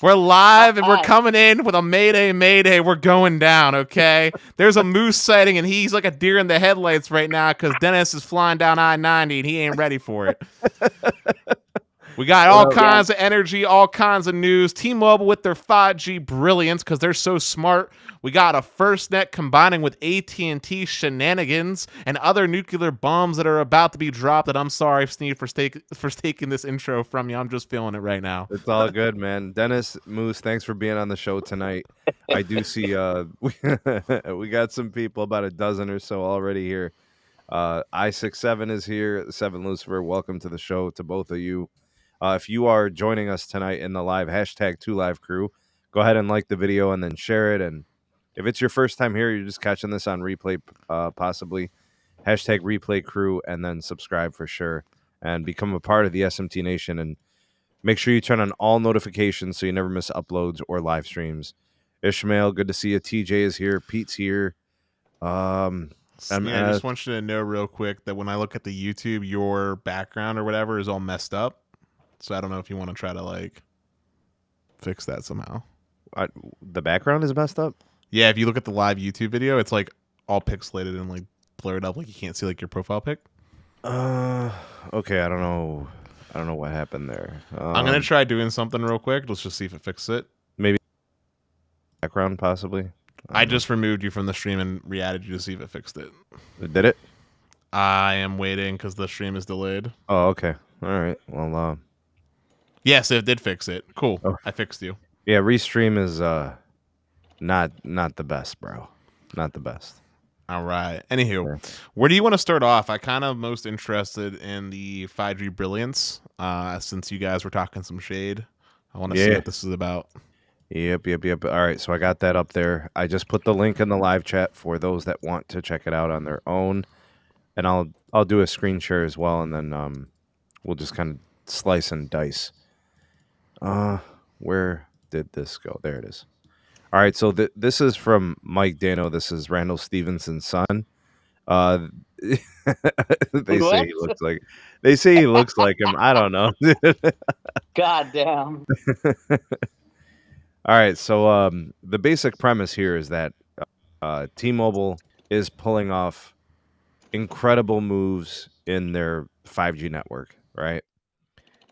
We're live and we're coming in with a mayday, mayday. We're going down, okay? There's a moose sighting and he's like a deer in the headlights right now because Dennis is flying down I-90 and he ain't ready for it. We got all kinds of energy, all kinds of news. T-Mobile with their 5G brilliance because they're so smart. We got a FirstNet combining with AT&T shenanigans and other nuclear bombs that are about to be dropped. And I'm sorry, Sneed, for taking this intro from you. I'm just feeling it right now. It's all good, man. Dennis, Moose, thanks for being on the show tonight. I do see we got some people, about a dozen or so already here. I67 is here. 7 Lucifer, welcome to the show to both of you. If you are joining us tonight in the live hashtag 2Live crew, go ahead and like the video and then share it. And if it's your first time here, you're just catching this on replay, possibly hashtag replay crew, and then subscribe for sure and become a part of the SMT Nation. And make sure you turn on all notifications so you never miss uploads or live streams. Ishmael, good to see you. TJ is here. Pete's here. I just want you to know real quick that when I look at the YouTube, your background or whatever is all messed up. So I don't know if you want to try to like fix that somehow. The background is messed up? Yeah, if you look at the live YouTube video, it's like all pixelated and like blurred up, like you can't see like your profile pic. Okay, I don't know what happened there. I'm gonna try doing something real quick. Let's just see if it fixes it. Maybe background, possibly. I just removed you from the stream and re-added you to see if it fixed it. Did it? I am waiting because the stream is delayed. Oh, okay. All right. Well, yes, it did fix it. Cool. Oh. I fixed you. Yeah, restream is not the best, bro. Not the best. All right. Anywho, where do you want to start off? I kind of most interested in the 5G brilliance. Since you guys were talking some shade, I want to see what this is about. Yep. All right, so I got that up there. I just put the link in the live chat for those that want to check it out on their own, and I'll do a screen share as well, and then we'll just kind of slice and dice. Where did this go? There it is. All right, so this is from Mike Dano. This is Randall Stevenson's son. They say he looks like him. I don't know. God damn. All right, so the basic premise here is that T-Mobile is pulling off incredible moves in their 5G network, right?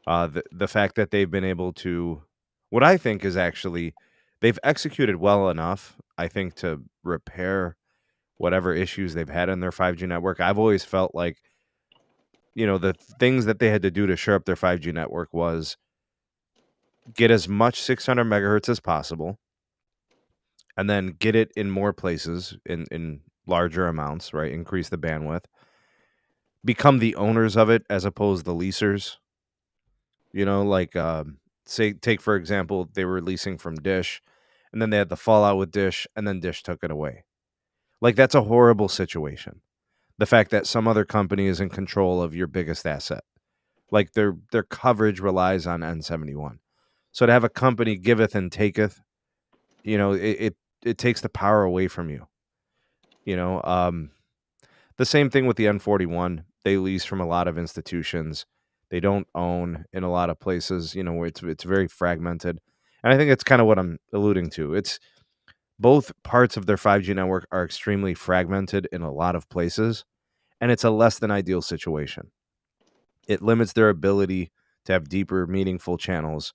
The fact that they've been able to, what I think is actually, they've executed well enough, I think, to repair whatever issues they've had in their 5G network. I've always felt like, the things that they had to do to shore up their 5G network was get as much 600 megahertz as possible, and then get it in more places in larger amounts, right? Increase the bandwidth. Become the owners of it as opposed to the leasers. Take, for example, they were leasing from Dish, and then they had the fallout with Dish, and then Dish took it away. Like, that's a horrible situation. The fact that some other company is in control of your biggest asset. Like, their coverage relies on N71. So to have a company giveth and taketh, it takes the power away from you. The same thing with the N41. They lease from a lot of institutions. They don't own in a lot of places. It's very fragmented. And I think it's kind of what I'm alluding to. It's both parts of their 5G network are extremely fragmented in a lot of places, and it's a less than ideal situation. It limits their ability to have deeper, meaningful channels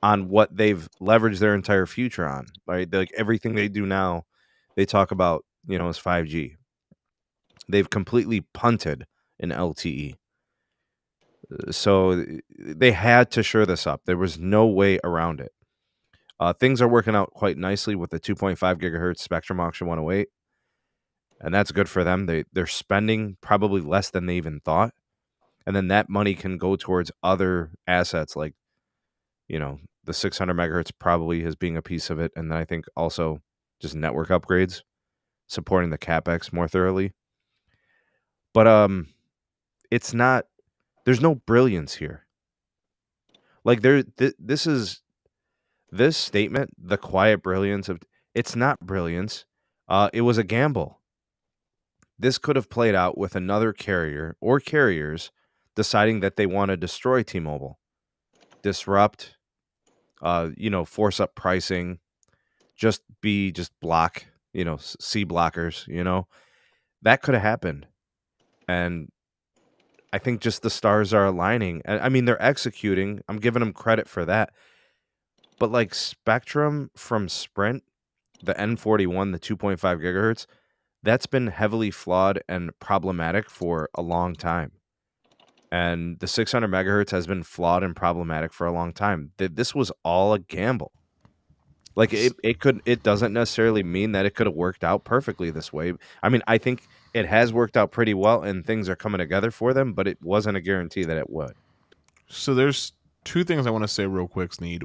on what they've leveraged their entire future on, right? Like, everything they do now, they talk about, is 5G. They've completely punted in LTE. So they had to shore this up. There was no way around it. Things are working out quite nicely with the 2.5 gigahertz Spectrum Auction 108, and that's good for them. They're spending probably less than they even thought, and then that money can go towards other assets like, the 600 megahertz probably as being a piece of it, and then I think also just network upgrades, supporting the CapEx more thoroughly. But it's not. There's no brilliance here. Like, this statement, the quiet brilliance of, it's not brilliance. It was a gamble. This could have played out with another carrier or carriers deciding that they want to destroy T-Mobile, disrupt, force up pricing, just block, C blockers, that could have happened. And I think just the stars are aligning. I mean, they're executing. I'm giving them credit for that. But like Spectrum from Sprint, the N41, the 2.5 gigahertz, that's been heavily flawed and problematic for a long time. And the 600 megahertz has been flawed and problematic for a long time. This was all a gamble. Like it doesn't necessarily mean that it could have worked out perfectly this way. I mean, I think it has worked out pretty well and things are coming together for them, but it wasn't a guarantee that it would. So there's two things I want to say real quick, Sneed.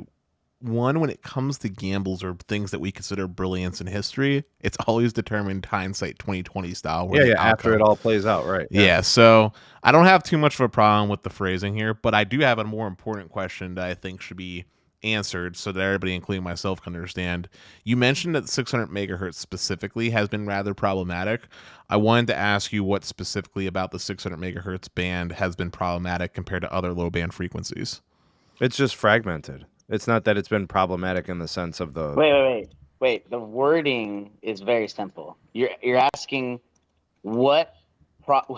One, when it comes to gambles or things that we consider brilliance in history, it's always determined hindsight 2020 style. Yeah, after it all plays out, right? Yeah, so I don't have too much of a problem with the phrasing here, but I do have a more important question that I think should be answered so that everybody, including myself, can understand. You mentioned that 600 megahertz specifically has been rather problematic. I wanted to ask you what specifically about the 600 megahertz band has been problematic compared to other low band frequencies. It's just fragmented. It's not that it's been problematic in the sense of the... Wait. The wording is very simple. You're asking what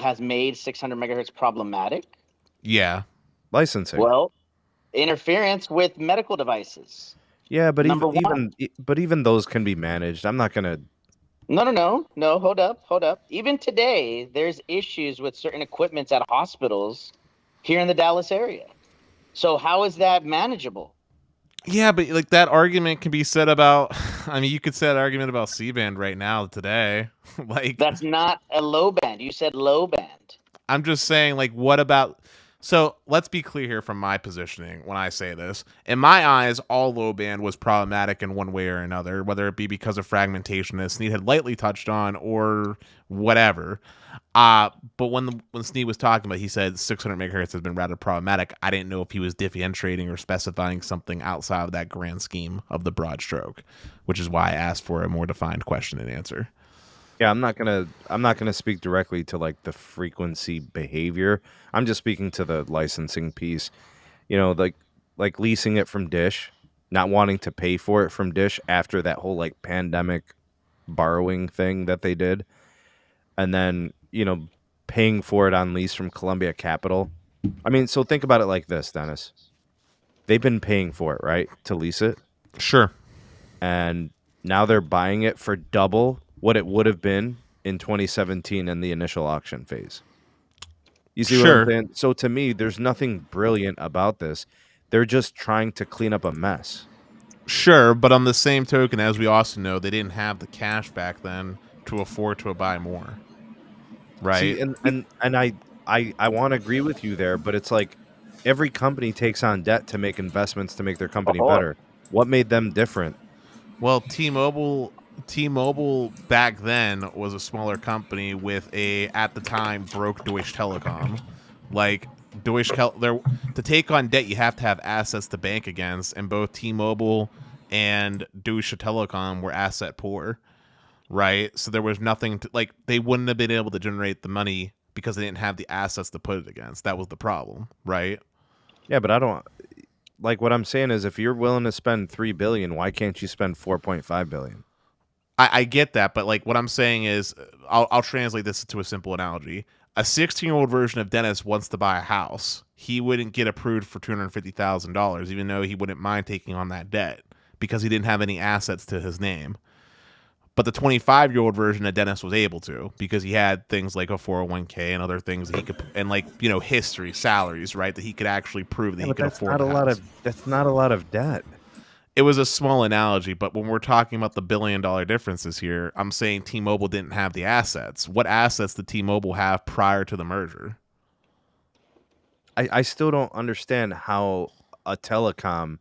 has made 600 megahertz problematic? Yeah. Licensing. Well, interference with medical devices. Yeah, but even those can be managed. I'm not going to... No. Hold up. Even today, there's issues with certain equipments at hospitals here in the Dallas area. So how is that manageable? Yeah, but like that argument can be said about, I mean, you could say that argument about C-band right now today. Like that's not a low band. You said low band. I'm just saying, like, what about, so let's be clear here from my positioning when I say this. In my eyes, all low band was problematic in one way or another, whether it be because of fragmentation, as Sneed had lightly touched on, or whatever. But when Sneed was talking about, he said 600 megahertz has been rather problematic. I didn't know if he was differentiating or specifying something outside of that grand scheme of the broad stroke, which is why I asked for a more defined question and answer. Yeah, I'm not gonna speak directly to like the frequency behavior. I'm just speaking to the licensing piece. Like leasing it from Dish, not wanting to pay for it from Dish after that whole like pandemic borrowing thing that they did, and then paying for it on lease from Columbia Capital. I mean, so think about it like this, Dennis. They've been paying for it, right, to lease it. Sure. And now they're buying it for double what it would have been in 2017 in the initial auction phase. You see what I'm saying? So to me, there's nothing brilliant about this. They're just trying to clean up a mess. Sure, but on the same token, as we also know, they didn't have the cash back then to afford to buy more. Right? See, and I want to agree with you there, but it's like every company takes on debt to make investments to make their company better. What made them different? Well, T-Mobile back then was a smaller company with at the time, broke Deutsche Telekom. Like, to take on debt, you have to have assets to bank against, and both T-Mobile and Deutsche Telekom were asset poor, right? So there was nothing to, like, they wouldn't have been able to generate the money because they didn't have the assets to put it against. That was the problem, right? Yeah, but I don't... Like, what I'm saying is, if you're willing to spend $3 billion, why can't you spend $4.5 billion? I get that, but like what I'm saying is, I'll translate this to a simple analogy. A 16-year-old version of Dennis wants to buy a house. He wouldn't get approved for $250,000, even though he wouldn't mind taking on that debt because he didn't have any assets to his name. But the 25-year-old version of Dennis was able to because he had things like a 401k and other things that he could, and like, history, salaries, right, that he could actually prove that he could afford. That's not a lot of debt. It was a small analogy, but when we're talking about the $1 billion differences here, I'm saying T-Mobile didn't have the assets. What assets did T-Mobile have prior to the merger? I still don't understand how a telecom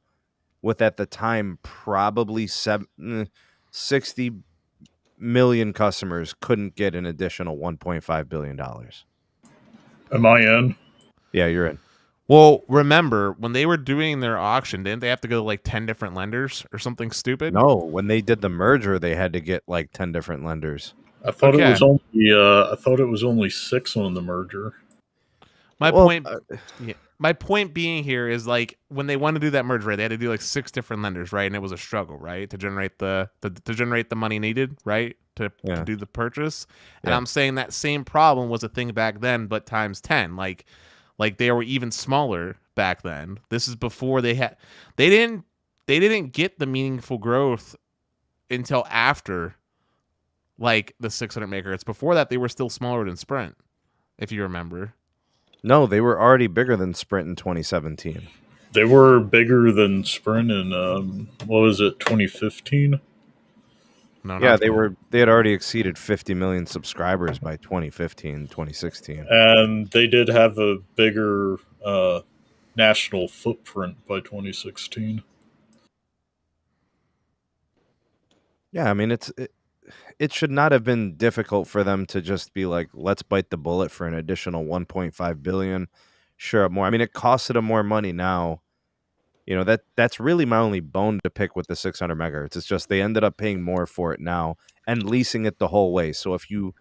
with at the time probably 60 million customers couldn't get an additional $1.5 billion. Am I in? Yeah, you're in. Well, remember, when they were doing their auction, didn't they have to go to like 10 different lenders or something stupid? No, when they did the merger, they had to get like 10 different lenders. I thought it was only 6 on the merger. My point. my point being here is like when they want to do that merge, right? They had to do like 6 different lenders, right? And it was a struggle, right, to generate the money needed, right, to do the purchase. And I'm saying that same problem was a thing back then, but times 10. Like they were even smaller back then. This is before they didn't get the meaningful growth until after like the 600 megahertz. Before that, they were still smaller than Sprint, if you remember. No, they were already bigger than Sprint in 2017. They were bigger than Sprint in what was it, 2015? No, yeah, they had already exceeded 50 million subscribers by 2015, 2016. And they did have a bigger national footprint by 2016. Yeah, I mean it should not have been difficult for them to just be like, let's bite the bullet for an additional 1.5 billion. Sure, more. I mean, it costed them more money now. You know, that's really my only bone to pick with the 600 megahertz. It's just they ended up paying more for it now and leasing it the whole way. So if you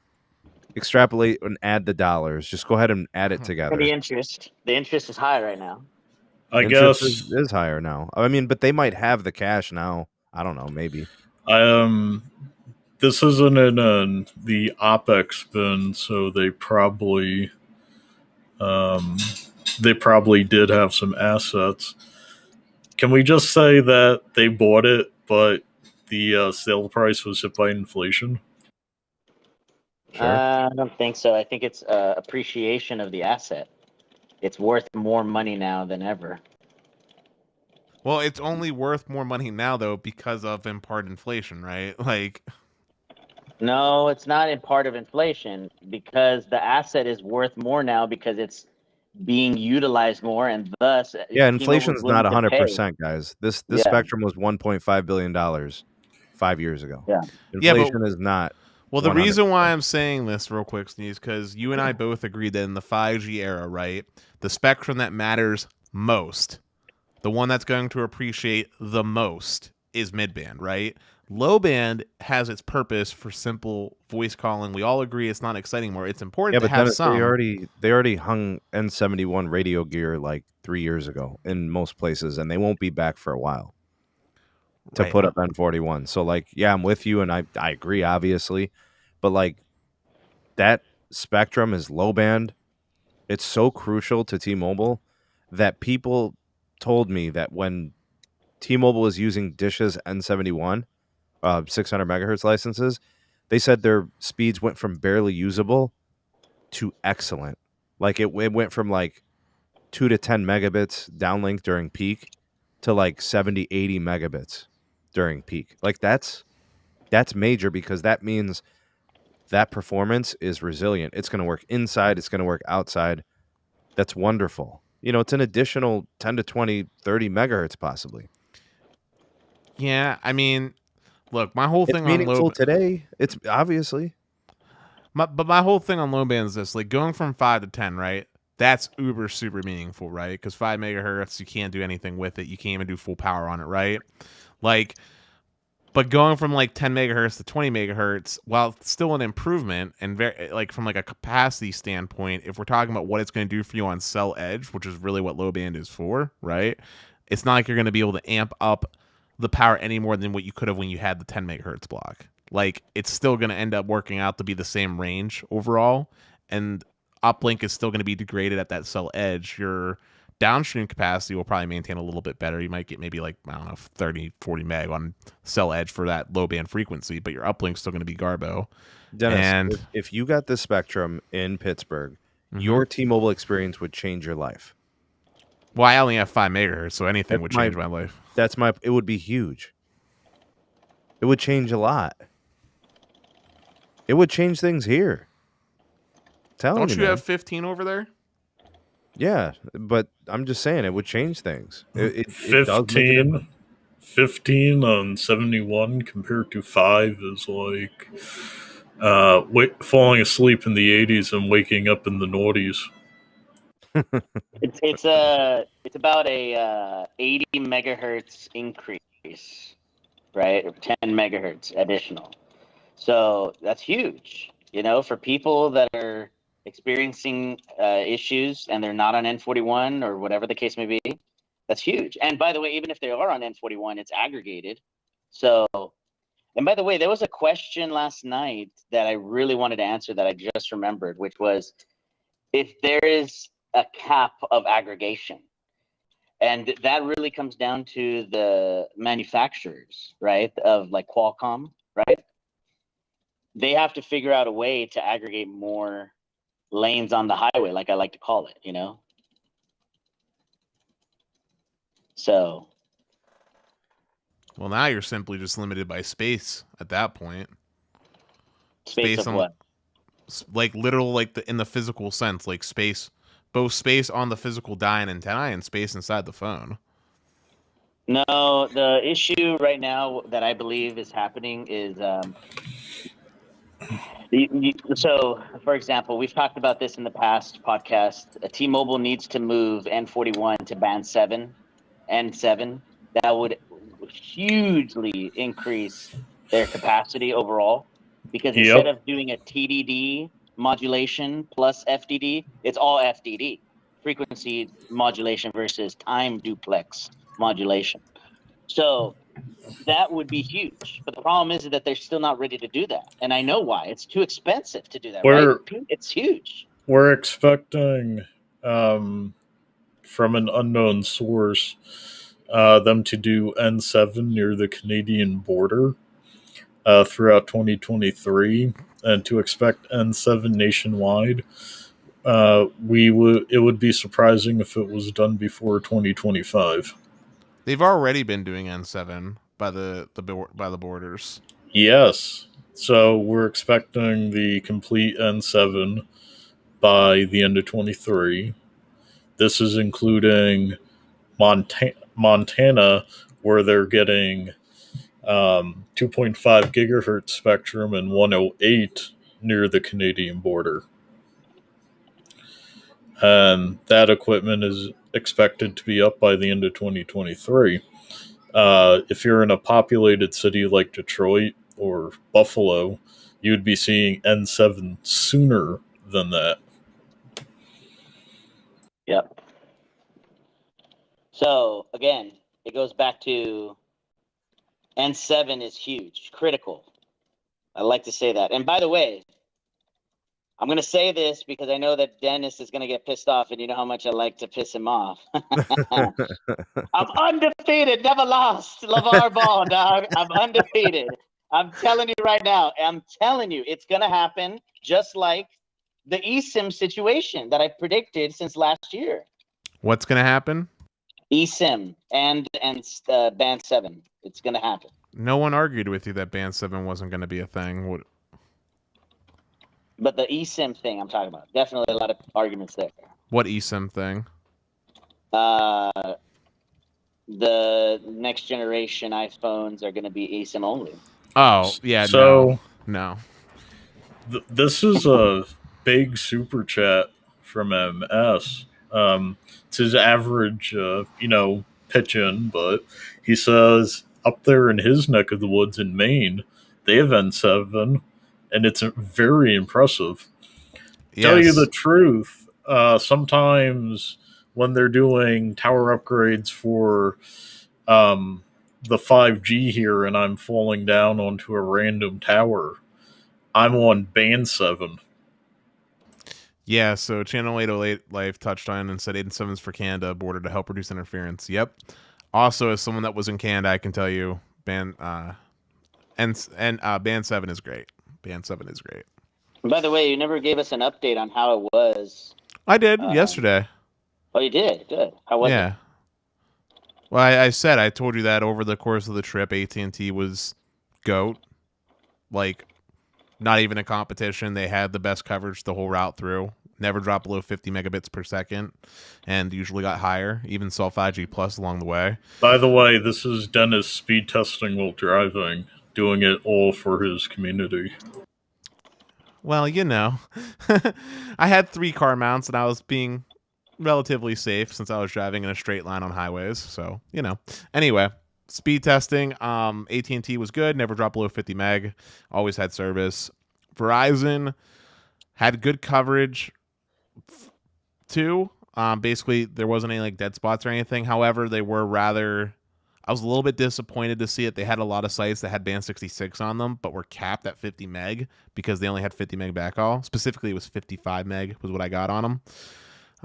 extrapolate and add the dollars, just go ahead and add it together. And the interest is high right now. I Interest guess is higher now. I mean, but they might have the cash now. I don't know, maybe. This isn't in the OpEx bin, so they probably did have some assets. Can we just say that they bought it, but the sale price was hit by inflation? Sure. I don't think so. I think it's appreciation of the asset. It's worth more money now than ever. Well, it's only worth more money now, though, because of in part inflation, right? Like, no, it's not in part of inflation, because the asset is worth more now because it's being utilized more, and thus inflation's not 100%, guys. This spectrum was $1.5 billion 5 years ago. Yeah, inflation is not. Well, the reason why I'm saying this real quick, Sneeze, because you and I both agreed that in the 5G era, right, the spectrum that matters most, the one that's going to appreciate the most, is midband, right? Low band has its purpose for simple voice calling. We all agree it's not exciting more. It's important to have some. They already hung N71 radio gear like 3 years ago in most places, and they won't be back for a while to put up N41. So, like, yeah, I'm with you, and I agree, obviously. But, like, that spectrum is low band. It's so crucial to T-Mobile that people told me that when T-Mobile was using Dish's N71, 600 megahertz licenses, they said their speeds went from barely usable to excellent. Like it went from like 2 to 10 megabits downlink during peak to like 70, 80 megabits during peak. Like that's major, because that means that performance is resilient. It's going to work inside. It's going to work outside. That's wonderful. You know, it's an additional 10 to 20, 30 megahertz possibly. Yeah, I mean, look, my whole thing on low today, it's obviously. But my whole thing on low band is this: like going from 5 to 10, right? That's uber super meaningful, right? Because 5 megahertz, you can't do anything with it. You can't even do full power on it, right? Like, but going from like 10 megahertz to 20 megahertz, while it's still an improvement, and very like from like a capacity standpoint, if we're talking about what it's going to do for you on cell edge, which is really what low band is for, right? It's not like you're going to be able to amp up the power any more than what you could have when you had the 10 megahertz block. Like, it's still going to end up working out to be the same range overall, and uplink is still going to be degraded at that cell edge. Your downstream capacity will probably maintain a little bit better. You might get maybe like, I don't know, 30, 40 meg on cell edge for that low band frequency, but your uplink's still going to be garbo. Dennis, and if you got this spectrum in Pittsburgh, your T-Mobile experience would change your life. Well, I only have 5 megahertz, so anything would change my life. It would be huge. It would change a lot. It would change things here. Don't you have 15 over there? Yeah, but I'm just saying it would change things. 15 on 71 compared to 5 is like falling asleep in the 80s and waking up in the noughties. It's about a 80 megahertz increase, right? 10 megahertz additional. So that's huge, you know, for people that are experiencing issues and they're not on N41 or whatever the case may be, that's huge. And by the way, even if they are on N41, it's aggregated. So, and by the way, there was a question last night that I really wanted to answer that I just remembered, which was if there is a cap of aggregation. And that really comes down to the manufacturers, right? Of like Qualcomm, right? They have to figure out a way to aggregate more lanes on the highway, like I like to call it, you know? So. Well, now you're simply just limited by space at that point. Space of on what? Like literal, like in the physical sense, like space, both space on the physical die and antenna and space inside the phone. No, the issue right now that I believe is happening is so, for example, we've talked about this in the past podcast. T-Mobile needs to move N41 to band 7, N7. That would hugely increase their capacity overall, because instead of doing a TDD modulation plus FDD, it's all FDD, frequency modulation versus time duplex modulation. So that would be huge. But the problem is that they're still not ready to do that. And I know why. It's too expensive to do that, right? It's huge. We're expecting, from an unknown source, them to do N7 near the Canadian border throughout 2023, and to expect N7 nationwide. It would be surprising if it was done before 2025. They've already been doing N7 by the borders. Yes. So we're expecting the complete N7 by the end of 23. This is including Montana, where they're getting 2.5 gigahertz spectrum and 108 near the Canadian border. And that equipment is expected to be up by the end of 2023. If you're in a populated city like Detroit or Buffalo, you'd be seeing N7 sooner than that. Yep. So, again, it goes back to N7 is huge, critical. I like to say that. And by the way, I'm going to say this because I know that Dennis is going to get pissed off, and you know how much I like to piss him off. I'm undefeated, never lost. LeVar Ball, dog. I'm undefeated. I'm telling you right now. I'm telling you, it's going to happen just like the eSIM situation that I predicted since last year. What's going to happen? eSIM and Band 7. It's going to happen. No one argued with you that Band 7 wasn't going to be a thing. But the eSIM thing I'm talking about, definitely a lot of arguments there. What eSIM thing? The next generation iPhones are going to be eSIM only. Oh, yeah, so no. This is a big super chat from MS. It's his average, pitch in, but he says up there in his neck of the woods in Maine, they have N7, and it's very impressive. Yes. Tell you the truth, sometimes when they're doing tower upgrades for the 5G here and I'm falling down onto a random tower, I'm on Band 7. Yeah, so Channel 808 Life touched on and said 8.7 is for Canada border to help reduce interference. Yep. Also, as someone that was in Canada, I can tell you Band 7 is great. Band 7 is great. By the way, you never gave us an update on how it was. I did yesterday. Oh, you did? Good. How was it? Well, I told you that over the course of the trip, AT&T was GOAT. Like, not even a competition. They had the best coverage the whole route through. Never dropped below 50 megabits per second, and usually got higher. Even saw 5G Plus along the way. By the way, this is Dennis speed testing while driving, doing it all for his community. Well, I had 3 car mounts, and I was being relatively safe since I was driving in a straight line on highways. So, Anyway, speed testing. AT&T was good. Never dropped below 50 meg. Always had service. Verizon had good coverage two. Basically, there wasn't any like dead spots or anything. However, they were rather. I was a little bit disappointed to see it. They had a lot of sites that had band 66 on them, but were capped at 50 meg because they only had 50 meg backhaul. Specifically, it was 55 meg was what I got on them.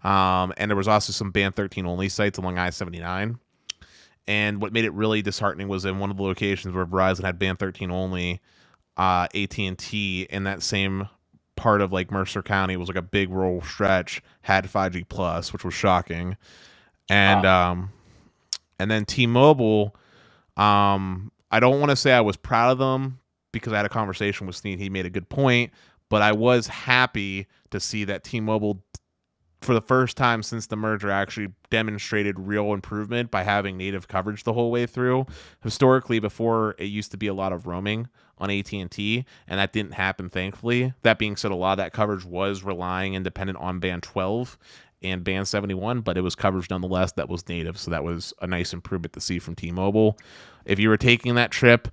And there was also some band 13 only sites along I-79. And what made it really disheartening was in one of the locations where Verizon had band 13 only, AT&T in that same part of like Mercer County, was like a big rural stretch, had 5G plus, which was shocking. And and then T-Mobile, I don't want to say I was proud of them because I had a conversation with Sneed. He made a good point, but I was happy to see that T-Mobile, for the first time since the merger, actually demonstrated real improvement by having native coverage the whole way through. Historically, before, it used to be a lot of roaming on AT&T, and that didn't happen, thankfully. That being said, a lot of that coverage was relying independent on band 12 and band 71, but it was coverage nonetheless that was native, so that was a nice improvement to see from T-Mobile. If you were taking that trip,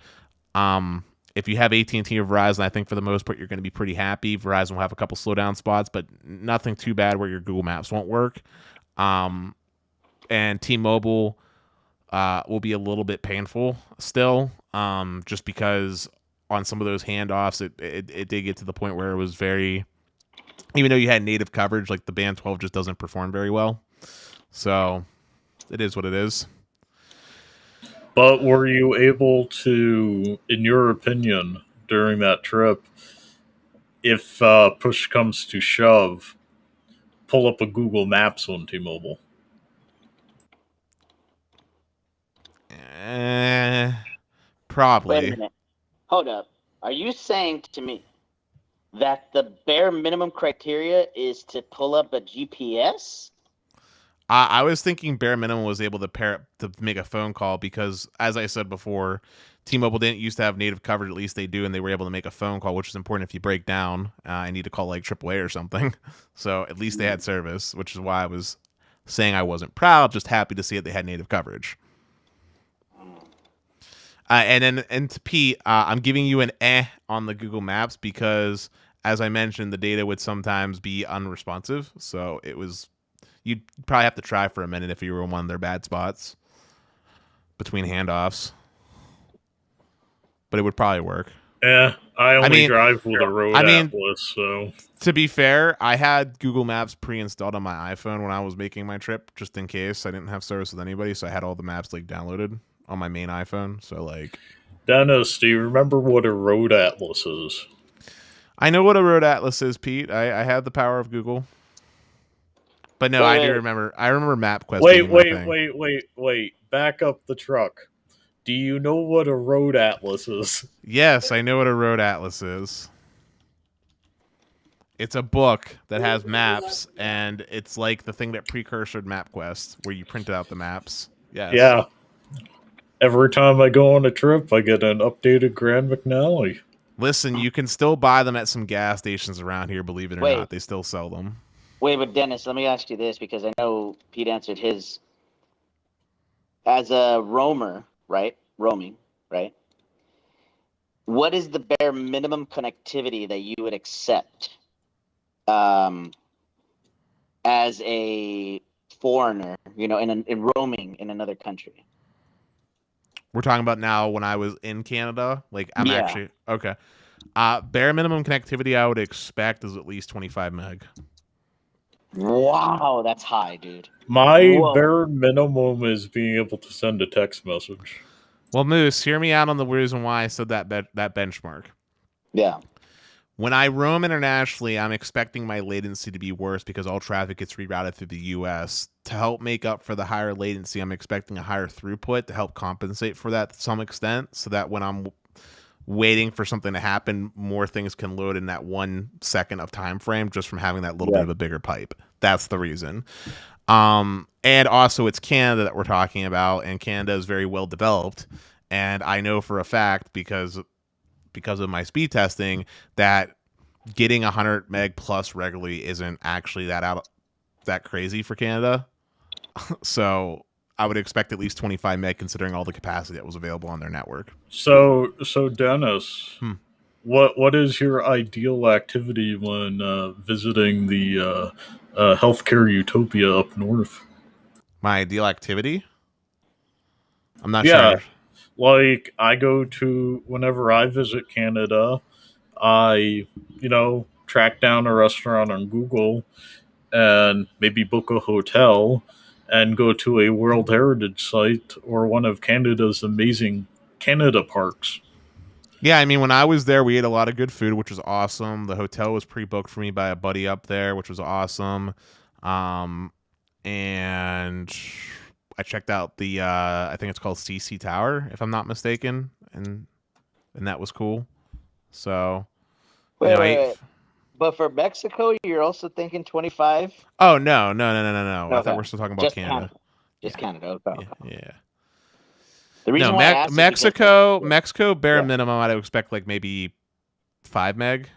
if you have AT&T or Verizon, I think for the most part you're going to be pretty happy. Verizon will have a couple slowdown spots, but nothing too bad where your Google Maps won't work. And T-Mobile will be a little bit painful still, just because on some of those handoffs, it did get to the point where it was very, even though you had native coverage, like the band 12 just doesn't perform very well. So it is what it is. But were you able to, in your opinion, during that trip, if push comes to shove, pull up a Google Maps on T-Mobile? Probably. Wait a minute. Hold up. Are you saying to me that the bare minimum criteria is to pull up a GPS? I was thinking bare minimum was able to make a phone call because, as I said before, T-Mobile didn't used to have native coverage. At least they do, and they were able to make a phone call, which is important if you break down. I need to call like AAA or something. So at least they had service, which is why I was saying I wasn't proud, just happy to see that they had native coverage. And to Pete, I'm giving you an on the Google Maps because, as I mentioned, the data would sometimes be unresponsive. So you'd probably have to try for a minute if you were in one of their bad spots between handoffs. But it would probably work. Yeah, I only drive with a road atlas, so. To be fair, I had Google Maps pre-installed on my iPhone when I was making my trip, just in case I didn't have service with anybody, so I had all the maps like downloaded on my main iPhone. So like, Dennis, do you remember what a road atlas is? I know what a road atlas is, Pete. I have the power of Google. But no, I do remember. I remember MapQuest. Wait. Back up the truck. Do you know what a road atlas is? Yes, I know what a road atlas is. It's a book that has maps, and it's like the thing that precursored MapQuest, where you print out the maps. Yes. Yeah. Every time I go on a trip, I get an updated Grand McNally. Listen, you can still buy them at some gas stations around here, believe it or not. They still sell them. Wait, but Dennis, let me ask you this, because I know Pete answered his. As a roamer, right? Roaming, right? What is the bare minimum connectivity that you would accept as a foreigner, in roaming in another country? We're talking about now when I was in Canada. Like, I'm actually... Okay. Bare minimum connectivity I would expect is at least 25 meg. Wow, that's high, dude. My bare minimum is being able to send a text message. Well, Moose, hear me out on the reason why I said that benchmark. Yeah. When I roam internationally, I'm expecting my latency to be worse because all traffic gets rerouted through the U.S. To help make up for the higher latency, I'm expecting a higher throughput to help compensate for that to some extent, so that when I'm waiting for something to happen, more things can load in that 1 second of time frame just from having that little bit of a bigger pipe. That's the reason. And also it's Canada that we're talking about, and Canada is very well developed. And I know for a fact, because of my speed testing, that getting 100 meg plus regularly isn't actually that crazy for Canada. So I would expect at least 25 meg considering all the capacity that was available on their network. So Dennis, what is your ideal activity when visiting the healthcare utopia up north? My ideal activity? I'm not sure. Yeah, like I go to whenever I visit Canada, I track down a restaurant on Google and maybe book a hotel and go to a World Heritage Site or one of Canada's amazing Canada parks. Yeah, I mean, when I was there, we ate a lot of good food, which was awesome. The hotel was pre-booked for me by a buddy up there, which was awesome. Um, and I checked out the I think it's called CC Tower, if I'm not mistaken, and that was cool. So, Wait, I wait, ate. wait. But for Mexico, you're also thinking 25? Oh no! I thought Okay. we're still talking about Just Canada. Canada. Just Yeah, Canada. Okay, yeah, okay. yeah. The No, reason why I asked is Mexico, bare yeah. minimum, I'd expect like maybe 5 meg.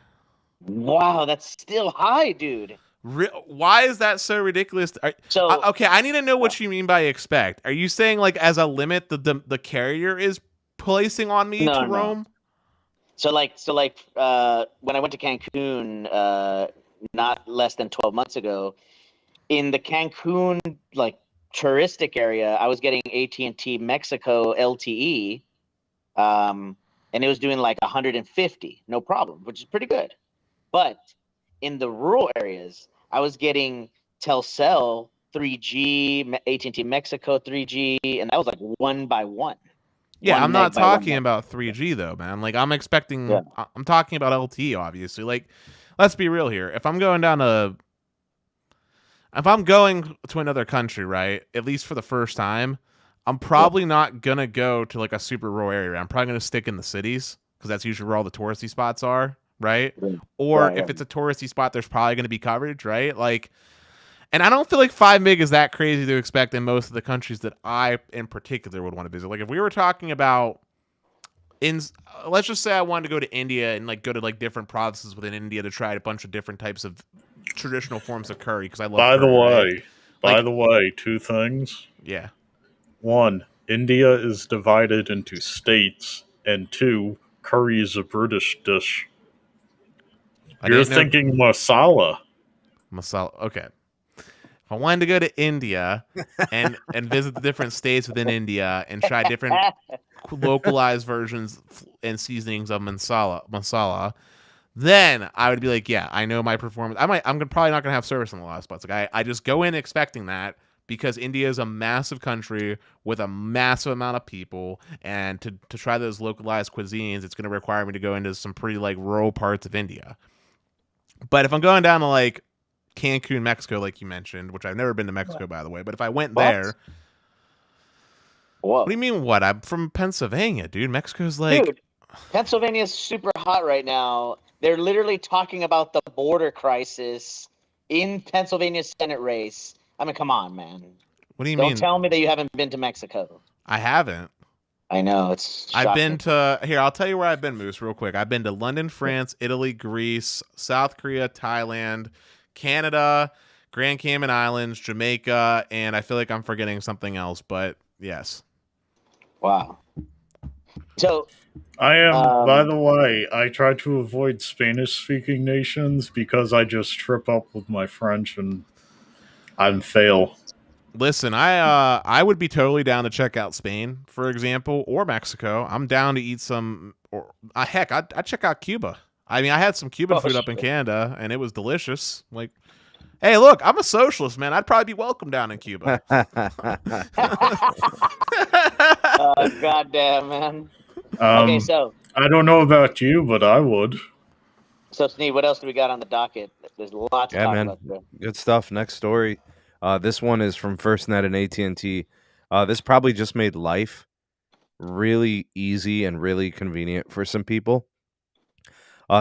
Wow, that's still high, dude. Why is that so ridiculous? So Okay, I need to know what you mean by expect. Are you saying like as a limit the carrier is placing on me to no. roam? So when I went to Cancun, not less than 12 months ago, in the Cancun like touristic area, I was getting AT&T Mexico LTE, and it was doing like 150, no problem, which is pretty good. But in the rural areas, I was getting Telcel 3G, AT&T Mexico 3G, and that was like 1 by 1. Yeah, 1 I'm not meg by 1 talking meg. about 3G though, man. Like I'm Yeah. expecting I'm talking about LTE obviously. Like let's be real here. If I'm going to another country, right? At least for the first time, I'm probably not going to go to like a super rural area. I'm probably going to stick in the cities because that's usually where all the touristy spots are, right? Or if it's a touristy spot, there's probably going to be coverage, right? Like, and I don't feel like 5 meg is that crazy to expect in most of the countries that I, in particular, would want to visit. Like, if we were talking about let's just say I wanted to go to India and like go to like different provinces within India to try a bunch of different types of traditional forms of curry because I love By the curry, right? way, Like, two things. yeah. One, India is divided into states, and two, curry is a British dish. You're thinking masala. Masala. Okay. If I wanted to go to India and visit the different states within India and try different localized versions and seasonings of masala, then I would be like, yeah, I know my performance. I'm probably not gonna have service in a lot of spots. Like I just go in expecting that because India is a massive country with a massive amount of people, and to try those localized cuisines, it's gonna require me to go into some pretty like rural parts of India. But if I'm going down to like Cancun, Mexico, like you mentioned, which I've never been to Mexico, by the way, but if I went there, Whoa. what do you mean? What? I'm from Pennsylvania, dude. Mexico's like, dude, Pennsylvania is super hot right now. They're literally talking about the border crisis in Pennsylvania's Senate race. I mean, come on, man. What do you mean? Don't tell me that you haven't been to Mexico. I haven't. I know, it's shocking. I've been to here. I'll tell you where I've been, Moose, real quick. I've been to London, France, Italy, Greece, South Korea, Thailand, Canada, Grand Cayman Islands, Jamaica, and I feel like I'm forgetting something else. But yes. Wow. So I am. By the way, I try to avoid Spanish-speaking nations because I just trip up with my French and I'm fail. Listen, I would be totally down to check out Spain, for example, or Mexico. I'm down to eat some, or heck, I'd check out Cuba. I mean, I had some Cuban food up in Canada, and it was delicious. Like, hey, look, I'm a socialist, man. I'd probably be welcome down in Cuba. goddamn, man. Okay, so I don't know about you, but I would. So, Sneed, what else do we got on the docket? There's lots to talk about today. Good stuff. Next story. This one is from FirstNet and AT&T. This probably just made life really easy and really convenient for some people.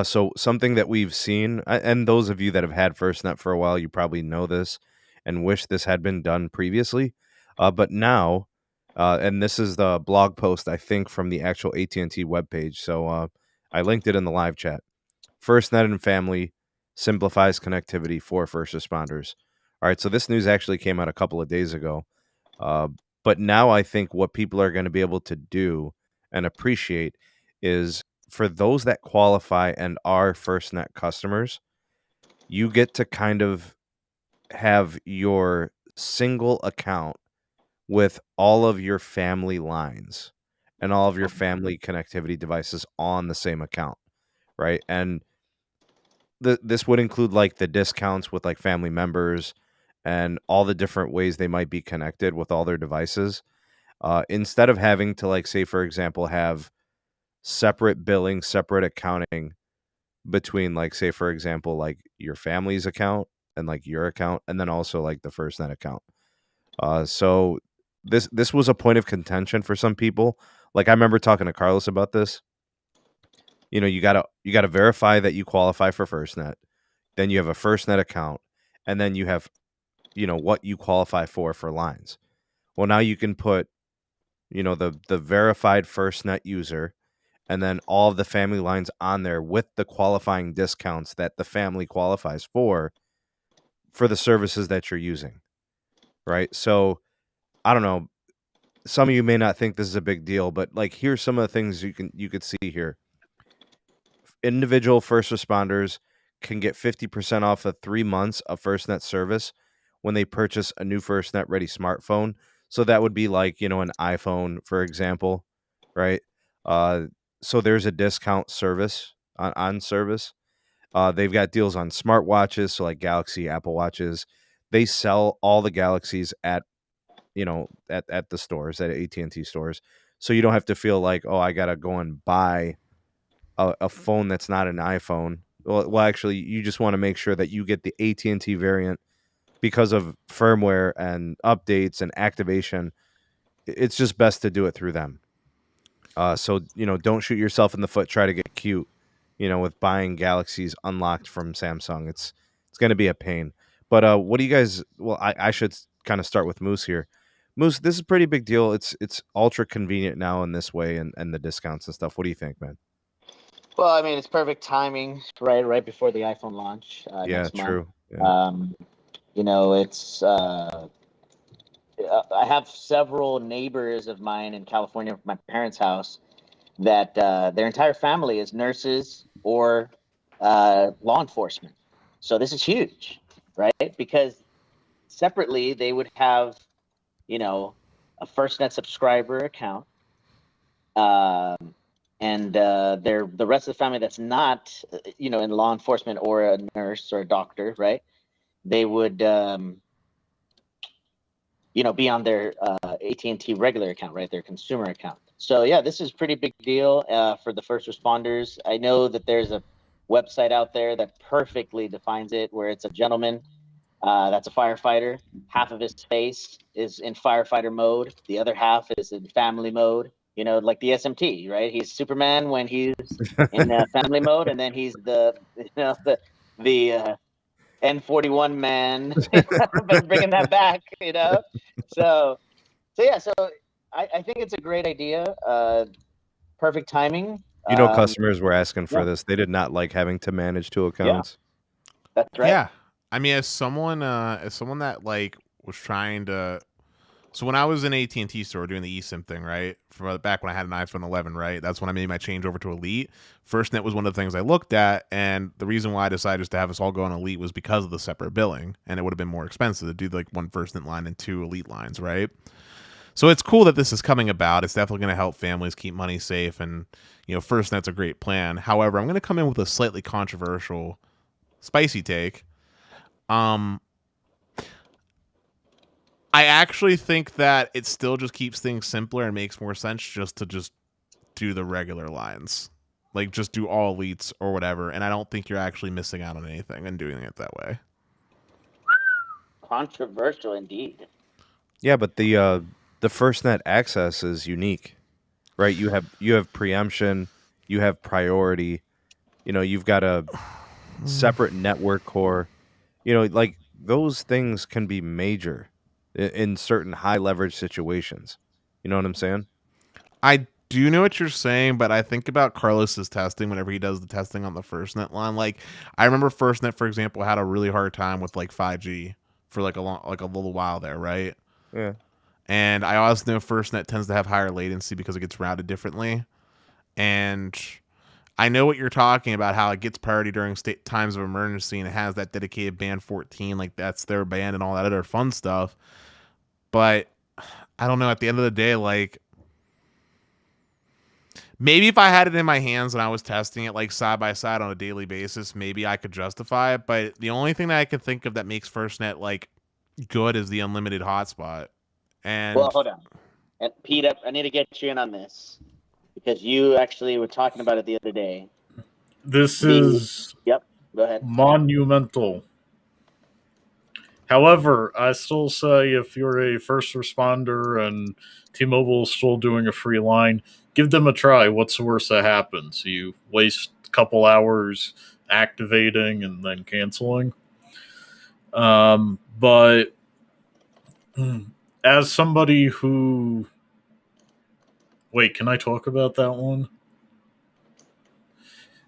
So something that we've seen, and those of you that have had FirstNet for a while, you probably know this and wish this had been done previously. But now, and this is the blog post, I think, from the actual AT&T webpage. So I linked it in the live chat. FirstNet and Family simplifies connectivity for first responders. All right, so this news actually came out a couple of days ago. But now I think what people are going to be able to do and appreciate is for those that qualify and are FirstNet customers, you get to kind of have your single account with all of your family lines and all of your family connectivity devices on the same account, right? And this would include like the discounts with like family members and all the different ways they might be connected with all their devices. Instead of having to, like, say, for example, have separate billing, separate accounting between, like, say, for example, like your family's account and like your account, and then also like the FirstNet account. So this was a point of contention for some people. Like, I remember talking to Carlos about this. You gotta verify that you qualify for FirstNet. Then you have a FirstNet account, and then you have what you qualify for lines. Well, now you can put the verified FirstNet user and then all of the family lines on there with the qualifying discounts that the family qualifies for the services that you're using, right? So I don't know. Some of you may not think this is a big deal, but like, here's some of the things you could see here. Individual first responders can get 50% off of 3 months of FirstNet service when they purchase a new FirstNet ready smartphone. So that would be like, an iPhone, for example, right? Uh, so there's a discount service on service. They've got deals on smartwatches, so like Galaxy, Apple Watches. They sell all the Galaxies at the stores, at AT&T stores. So you don't have to feel like, oh, I gotta go and buy a phone that's not an iPhone. Well, actually, you just want to make sure that you get the AT&T variant because of firmware and updates and activation. It's just best to do it through them. So don't shoot yourself in the foot. Try to get cute, with buying Galaxies unlocked from Samsung. It's going to be a pain. But what do you guys? Well, I should kind of start with Moose here. Moose, this is a pretty big deal. It's ultra convenient now in this way, and the discounts and stuff. What do you think, man? Well, I mean, it's perfect timing, right before the iPhone launch next true. month. Yeah. It's I have several neighbors of mine in California from my parents' house that their entire family is nurses or law enforcement. So this is huge, right? Because separately they would have, a FirstNet subscriber account, and the rest of the family that's not, in law enforcement or a nurse or a doctor, right? They would, be on their AT&T regular account, right? Their consumer account. So yeah, this is a pretty big deal for the first responders. I know that there's a website out there that perfectly defines it, where it's a gentleman that's a firefighter. Half of his face is in firefighter mode. The other half is in family mode. Like the SMT, right? He's Superman when he's in family mode, and then he's the N41 man. Bringing that back, So yeah, so I think it's a great idea. Perfect timing. Customers were asking for this. They did not like having to manage 2 accounts. Yeah, that's right. Yeah, I mean, as someone that like was trying to. So when I was in AT&T store doing the eSIM thing, right, from back when I had an iPhone 11, right, that's when I made my change over to Elite. FirstNet was one of the things I looked at, and the reason why I decided just to have us all go on Elite was because of the separate billing, and it would have been more expensive to do like 1 FirstNet line and 2 Elite lines, right? So it's cool that this is coming about. It's definitely going to help families keep money safe, and FirstNet's a great plan. However, I'm going to come in with a slightly controversial, spicy take. I actually think that it still just keeps things simpler and makes more sense just to do the regular lines. Like, just do all elites or whatever, and I don't think you're actually missing out on anything in doing it that way. Controversial indeed. Yeah, but the FirstNet access is unique, right? You have preemption, you have priority, you've got a separate network core. Like, those things can be major in certain high leverage situations. You know what I'm saying? I do know what you're saying, but I think about Carlos's testing whenever he does the testing on the FirstNet line. Like, I remember FirstNet, for example, had a really hard time with like 5G for like a little while there, right? Yeah. And I also know FirstNet tends to have higher latency because it gets routed differently. And I know what you're talking about, how it gets priority during times of emergency, and it has that dedicated band 14, like that's their band and all that other fun stuff. But I don't know. At the end of the day, like maybe if I had it in my hands and I was testing it like side by side on a daily basis, maybe I could justify it. But the only thing that I can think of that makes FirstNet like good is the unlimited hotspot. And well, hold on, and Pete, I need to get you in on this because you actually were talking about it the other day. This is Yep. Go ahead. monumental. However, I still say if you're a first responder and T-Mobile is still doing a free line, give them a try. What's the worst that happens? You waste a couple hours activating and then canceling. But as somebody who... Wait, can I talk about that one?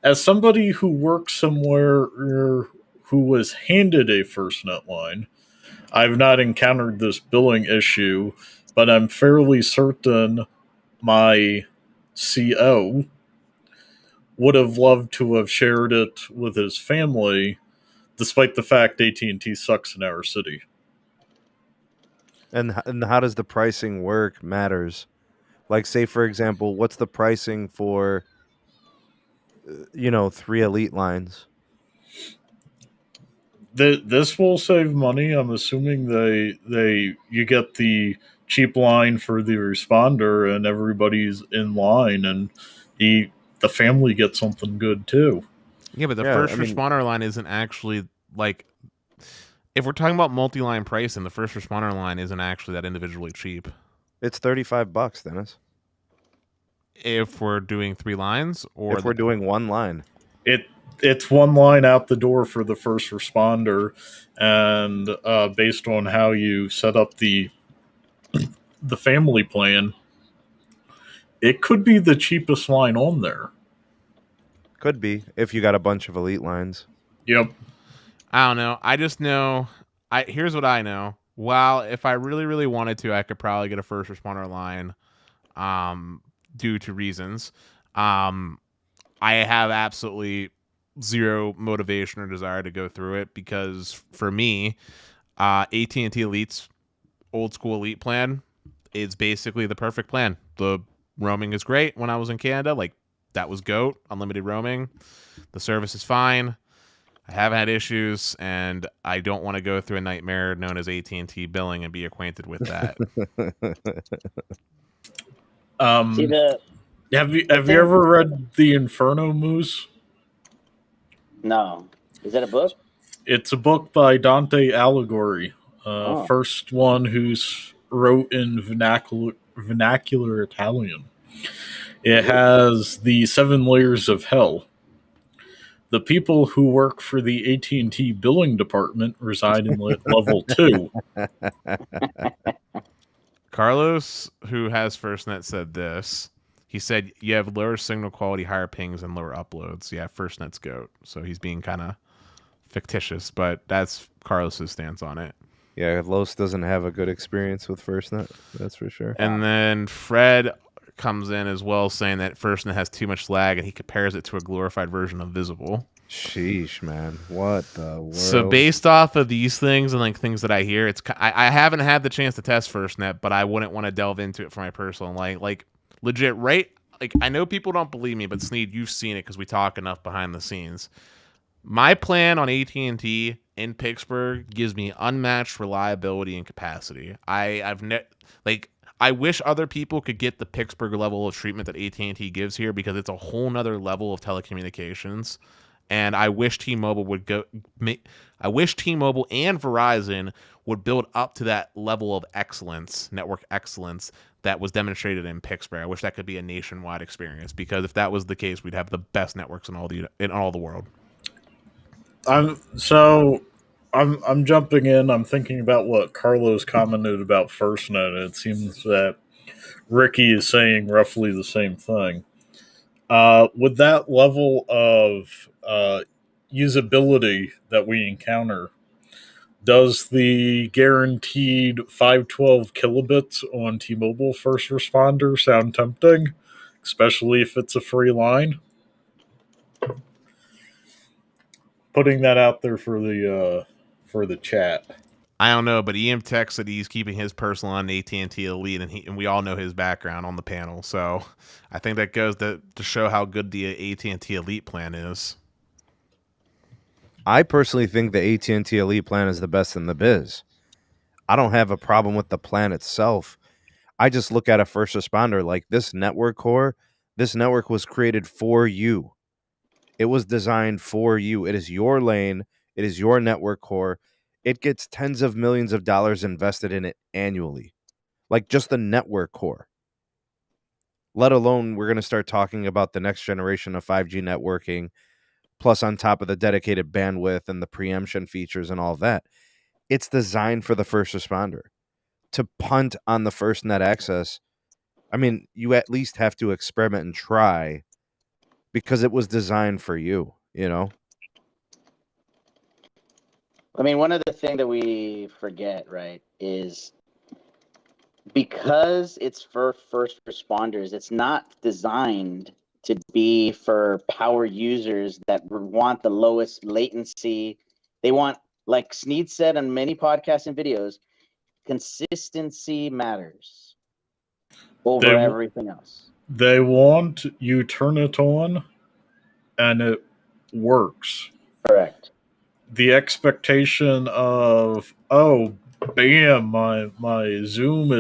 As somebody who works somewhere who was handed a FirstNet line, I've not encountered this billing issue, but I'm fairly certain my CO would have loved to have shared it with his family, despite the fact AT&T sucks in our city. And how does the pricing work matters. Like, say, for example, what's the pricing for, 3 elite lines? This will save money. I'm assuming you get the cheap line for the responder and everybody's in line, and the family gets something good too. Yeah, but the first responder line isn't actually like, if we're talking about multi-line pricing, the first responder line isn't actually that individually cheap. It's $35, Dennis. If we're doing 3 lines, or if we're doing 1 line, it's 1 line out the door for the first responder, and based on how you set up the family plan, it could be the cheapest line on there. Could be if you got a bunch of elite lines. Yep. I don't know. I just know. Here's what I know. Well, if I really, really wanted to, I could probably get a first responder line, due to reasons. I have absolutely zero motivation or desire to go through it because for me, AT&T Elite's old school Elite plan is basically the perfect plan. The roaming is great. When I was in Canada, like that was GOAT, unlimited roaming. The service is fine. I haven't had issues, and I don't want to go through a nightmare known as AT&T billing and be acquainted with that. Have you ever read The Inferno Moose? No. Is that a book? It's a book by Dante Alighieri. First one who's wrote in vernacular Italian. It has the 7 layers of hell. The people who work for the AT&T billing department reside in level 2. Carlos, who has FirstNet, said this. He said, you have lower signal quality, higher pings, and lower uploads. Yeah, FirstNet's GOAT. So he's being kind of fictitious, but that's Carlos's stance on it. Yeah, Los doesn't have a good experience with FirstNet. That's for sure. And then Fred comes in as well, saying that FirstNet has too much lag, and he compares it to a glorified version of Visible. Sheesh, man. What the world? So based off of these things and like things that I hear, I haven't had the chance to test FirstNet, but I wouldn't want to delve into it for my personal like legit, right? Like, I know people don't believe me, but Sneed, you've seen it because we talk enough behind the scenes. My plan on AT&T in Pittsburgh gives me unmatched reliability and capacity. I wish other people could get the Pittsburgh level of treatment that AT&T gives here because it's a whole nother level of telecommunications. And I wish T-Mobile would I wish T-Mobile and Verizon would build up to that level of excellence, network excellence that was demonstrated in Pittsburgh. I wish that could be a nationwide experience because if that was the case, we'd have the best networks in all the world. I'm jumping in. I'm thinking about what Carlos commented about FirstNet, and it seems that Ricky is saying roughly the same thing. With that level of usability that we encounter, does the guaranteed 512 kilobits on T-Mobile first responder sound tempting, especially if it's a free line? Putting that out there for the chat. I don't know, but EM Tech said he's keeping his personal on AT&T Elite, and we all know his background on the panel. So I think that goes to show how good the AT&T Elite plan is. I personally think the AT&T Elite plan is the best in the biz. I don't have a problem with the plan itself. I just look at a first responder like this network core. This network was created for you. It was designed for you. It is your lane. It is your network core. It gets tens of millions of dollars invested in it annually. Like just the network core. Let alone we're going to start talking about the next generation of 5G networking, plus on top of the dedicated bandwidth and the preemption features and all of that. It's designed for the first responder. To punt on the FirstNet access, I mean, you at least have to experiment and try because it was designed for you, you know? I mean, one of the things that we forget, right, is because it's for first responders, it's not designed to be for power users that want the lowest latency. They want, like Sneed said on many podcasts and videos, consistency matters over everything else. They want you turn it on and it works. Correct. The expectation of, oh, bam, my zoom.com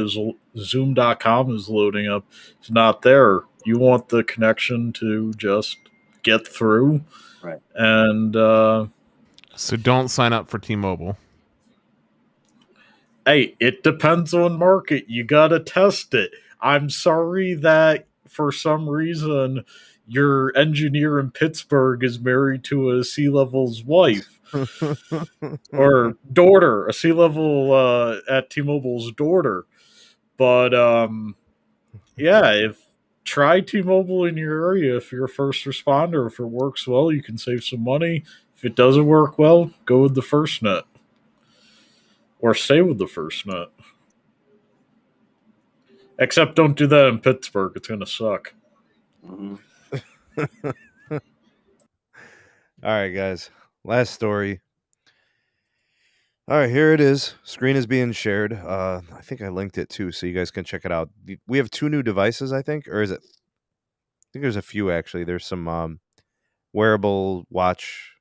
is loading up. It's not there. You want the connection to just get through. Right. And so don't sign up for T-Mobile. Hey, it depends on market. You got to test it. I'm sorry that for some reason your engineer in Pittsburgh is married to a C-level's wife or daughter, a C-level at T-Mobile's daughter. But yeah, if try T-Mobile in your area if you're a first responder. If it works well, you can save some money. If it doesn't work well, go with the FirstNet. Or stay with the FirstNet. Except don't do that in Pittsburgh. It's going to suck. Mm-hmm. All right, guys. Last story. All right, here it is. Screen is being shared. I think I linked it too, so you guys can check it out. We have 2 new devices, I think, or is it? I think there's a few actually. There's some wearable watch,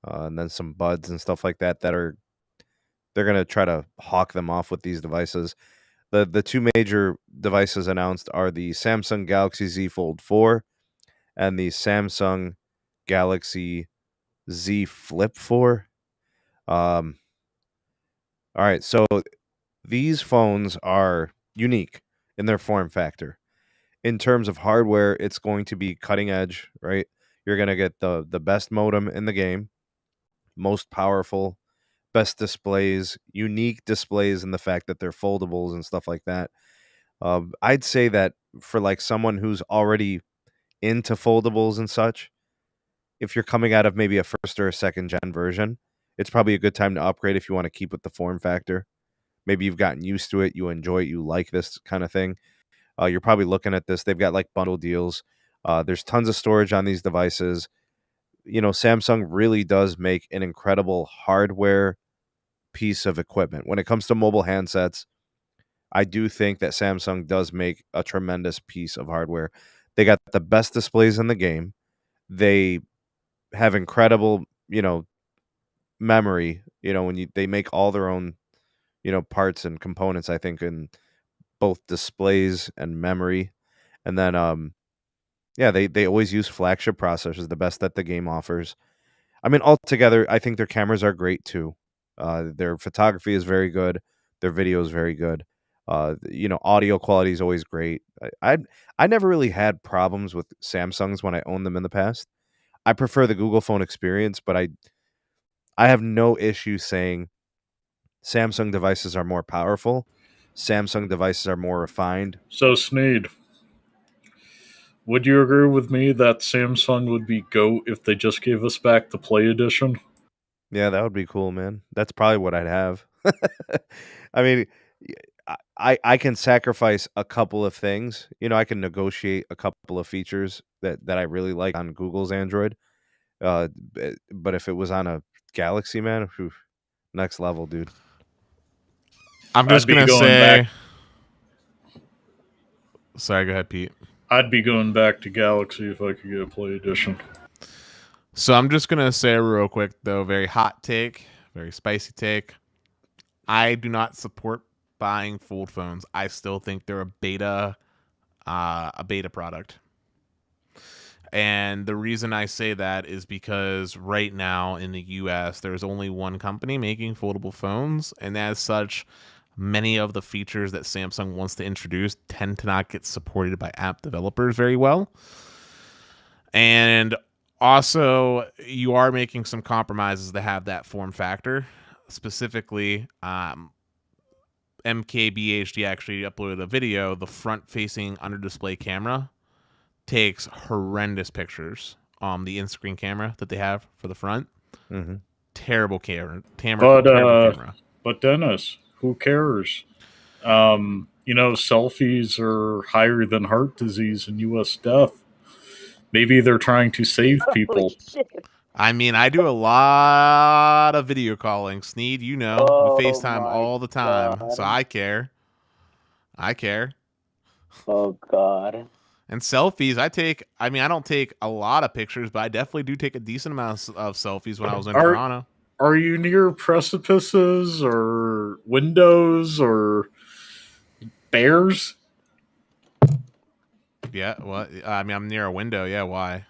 and then some buds and stuff like that are they're gonna try to hawk them off with these devices. The 2 major devices announced are the Samsung Galaxy Z Fold 4 and the Samsung Galaxy Z Flip 4. All right, so these phones are unique in their form factor. In terms of hardware, it's going to be cutting edge, right? You're going to get the best modem in the game, most powerful, best displays, unique displays in the fact that they're foldables and stuff like that. I'd say that for like someone who's already into foldables and such, if you're coming out of maybe a first or a second gen version, it's probably a good time to upgrade if you want to keep with the form factor. Maybe you've gotten used to it, you enjoy it, you like this kind of thing. You're probably looking at this. They've got like bundle deals. There's tons of storage on these devices. You know, Samsung really does make an incredible hardware piece of equipment. When it comes to mobile handsets, I do think that Samsung does make a tremendous piece of hardware. They got the best displays in the game. They have incredible, memory, when they make all their own, parts and components, I think, in both displays and memory. And then yeah, they always use flagship processors, the best that the game offers. I mean, altogether, I think their cameras are great too. Their photography is very good. Their video is very good. Audio quality is always great. I never really had problems with Samsungs when I owned them in the past. I prefer the Google phone experience, but I have no issue saying Samsung devices are more powerful. Samsung devices are more refined. So, Sneed, would you agree with me that Samsung would be GOAT if they just gave us back the Play Edition? Yeah, that would be cool, man. That's probably what I'd have. I mean, I can sacrifice a couple of things. I can negotiate a couple of features that I really like on Google's Android. But if it was on a Galaxy, man, whew, next level, dude. I'm just gonna say. Sorry, go ahead, Pete. I'd be going back to Galaxy if I could get a Play Edition. So I'm just gonna say real quick though, very hot take, very spicy take. I do not support buying fold phones. I still think they're a beta product. And the reason I say that is because right now in the US, there's only one company making foldable phones, and as such, many of the features that Samsung wants to introduce tend to not get supported by app developers very well. And also, you are making some compromises to have that form factor. Specifically, MKBHD actually uploaded a video. The front-facing under-display camera takes horrendous pictures. The in-screen camera that they have for the front, terrible camera. Terrible camera. But Dennis, who cares? Selfies are higher than heart disease and U.S. death. Maybe they're trying to save people. I mean, I do a lot of video calling. Sneed, we FaceTime all the time, so I care. Oh, God. And selfies, I don't take a lot of pictures, but I definitely do take a decent amount of selfies when I was in Toronto. Are you near precipices or windows or bears? Yeah, well, I'm near a window. Yeah, why?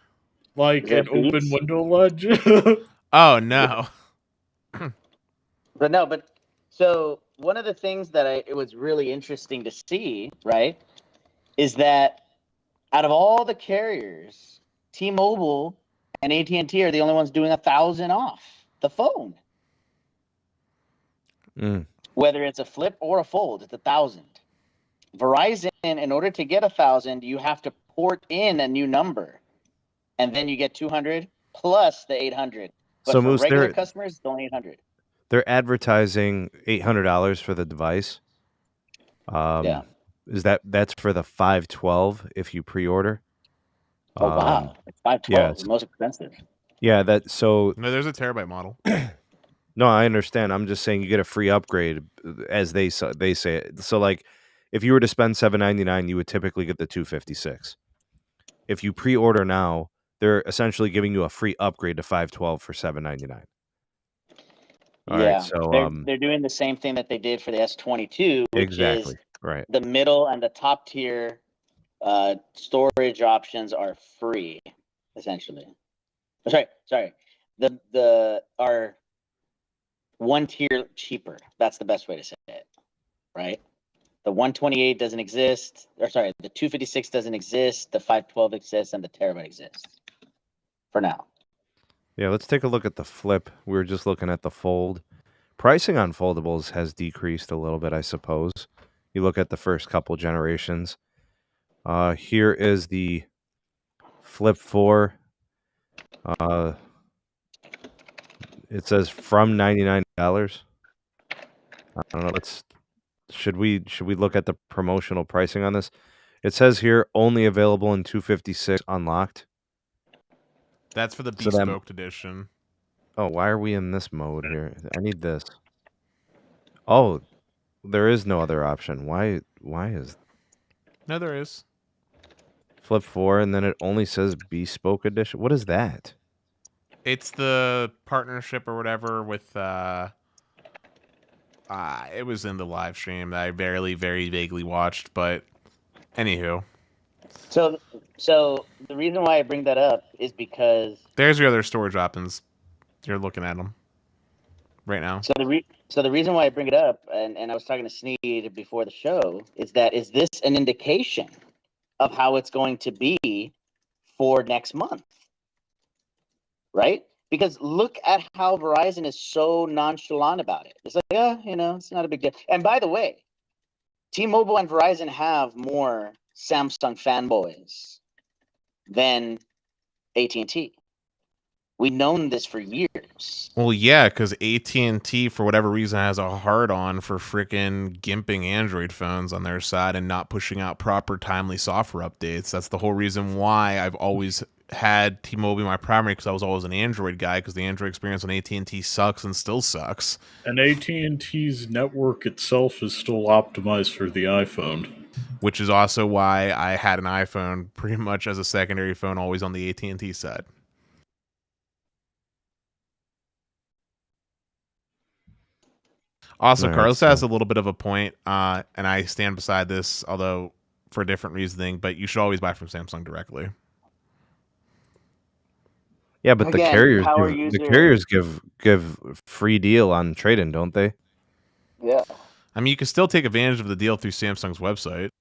Like an open window ledge? Oh, no. So one of the things that it was really interesting to see, right, is that out of all the carriers, T-Mobile and AT&T are the only ones doing 1,000 off the phone. Whether it's a flip or a fold, it's 1,000. Verizon, in order to get 1,000, you have to port in a new number, and then you get 200 plus the 800. But so for regular customers, it's only 800. They're advertising $800 for the device. Yeah. Is that's for the 512 if you pre-order? Oh, wow. It's 512. It's the most expensive. Yeah, No, there's a terabyte model. No, I understand. I'm just saying you get a free upgrade, as they say it. So, like, if you were to spend $799, you would typically get the 256. If you pre-order now, they're essentially giving you a free upgrade to 512 for $799. Right, so they're doing the same thing that they did for the S22, which is right. The middle and the top tier storage options are free, essentially. Sorry. The are one tier cheaper. That's the best way to say it, right? The 128 doesn't exist, the 256 doesn't exist, the 512 exists, and the terabyte exists for now. Yeah, let's take a look at the flip. We were just looking at the fold. Pricing on foldables has decreased a little bit, I suppose. You look at the first couple generations. Here is the Flip 4. It says from $99. I don't know. Should we look at the promotional pricing on this? It says here only available in 256 unlocked. That's for the bespoke edition. Oh, why are we in this mode here? I need this. Oh, there is no other option. Why is... No, there is. Flip 4, and then it only says bespoke edition. What is that? It's the partnership or whatever with... it was in the live stream that I very vaguely watched, but anywho. So the reason why I bring that up is because there's your other storage options. You're looking at them right now. So the reason why I bring it up, and I was talking to Sneed before the show, is this an indication of how it's going to be for next month, right? Because look at how Verizon is so nonchalant about it. It's like, it's not a big deal. And by the way, T-Mobile and Verizon have more Samsung fanboys than AT&T. We've known this for years. Well, yeah, because AT&T, for whatever reason, has a hard-on for freaking gimping Android phones on their side and not pushing out proper, timely software updates. That's the whole reason why I've always had T-Mobile my primary, because I was always an Android guy, because the Android experience on AT&T sucks and still sucks. And AT&T's network itself is still optimized for the iPhone. Which is also why I had an iPhone pretty much as a secondary phone, always on the AT&T side. Also, Carlos has a little bit of a point, and I stand beside this, although for a different reasoning, but you should always buy from Samsung directly. Yeah, but again, the carriers give free deal on trade-in, don't they? Yeah. I mean, you can still take advantage of the deal through Samsung's website.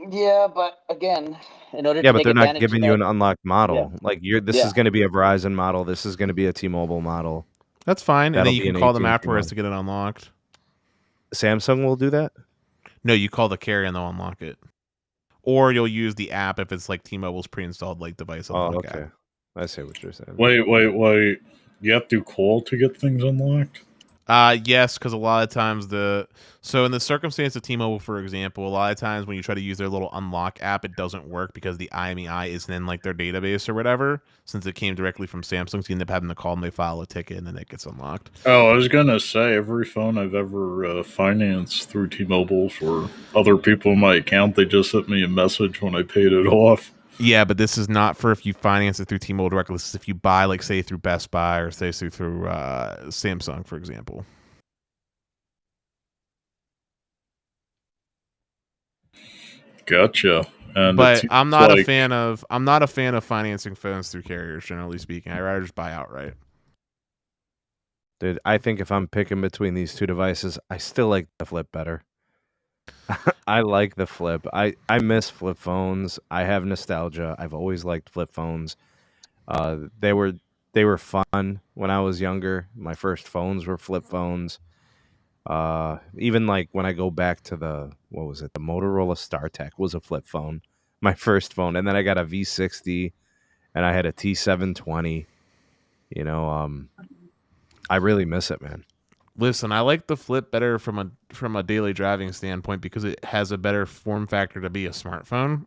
Yeah, but again, in order to yeah, but they're not giving you an unlocked model. Like this is going to be a Verizon model. This is going to be a T-Mobile model. That's fine, and then you can call them afterwards to get it unlocked. Samsung will do that? No, you call the carrier and they'll unlock it. Or you'll use the app if it's like T-Mobile's pre-installed like device unlock app. I see what you're saying. Wait. You have to call to get things unlocked? Yes, because a lot of times so in the circumstance of T-Mobile, for example, a lot of times when you try to use their little unlock app, it doesn't work because the IMEI isn't in like their database or whatever. Since it came directly from Samsung, so you end up having to call them, they file a ticket, and then it gets unlocked. Oh, I was gonna say every phone I've ever financed through T-Mobile for other people in my account, they just sent me a message when I paid it off. Yeah, but this is not for if you finance it through T-Mobile directly. This is if you buy, like, say, through Best Buy or say through Samsung, for example. Gotcha. And but I'm not a fan of financing phones through carriers, generally speaking. I'd rather just buy outright. Dude, I think if I'm picking between these two devices, I still like the Flip better. I like the Flip. I miss flip phones. I have nostalgia. I've always liked flip phones. They were fun when I was younger. My first phones were flip phones. Even like when I go back to the Motorola StarTech was a flip phone, my first phone, and then I got a V60, and I had a T720. You know, I really miss it, man. Listen, I like the Flip better from a daily driving standpoint because it has a better form factor to be a smartphone.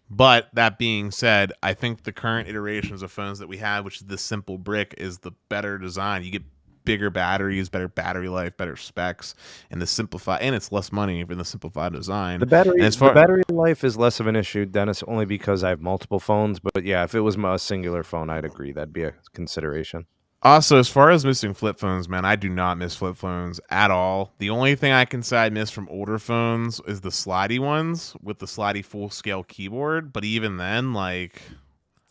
But that being said, I think the current iterations of phones that we have, which is the simple brick, is the better design. You get bigger batteries, better battery life, better specs, and it's less money in the simplified design. The battery life is less of an issue, Dennis, only because I have multiple phones. But yeah, if it was a singular phone, I'd agree that'd be a consideration. Also, as far as missing flip phones, man, I do not miss flip phones at all. The only thing I can say I miss from older phones is the slidey ones with the slidey full-scale keyboard. But even then, like,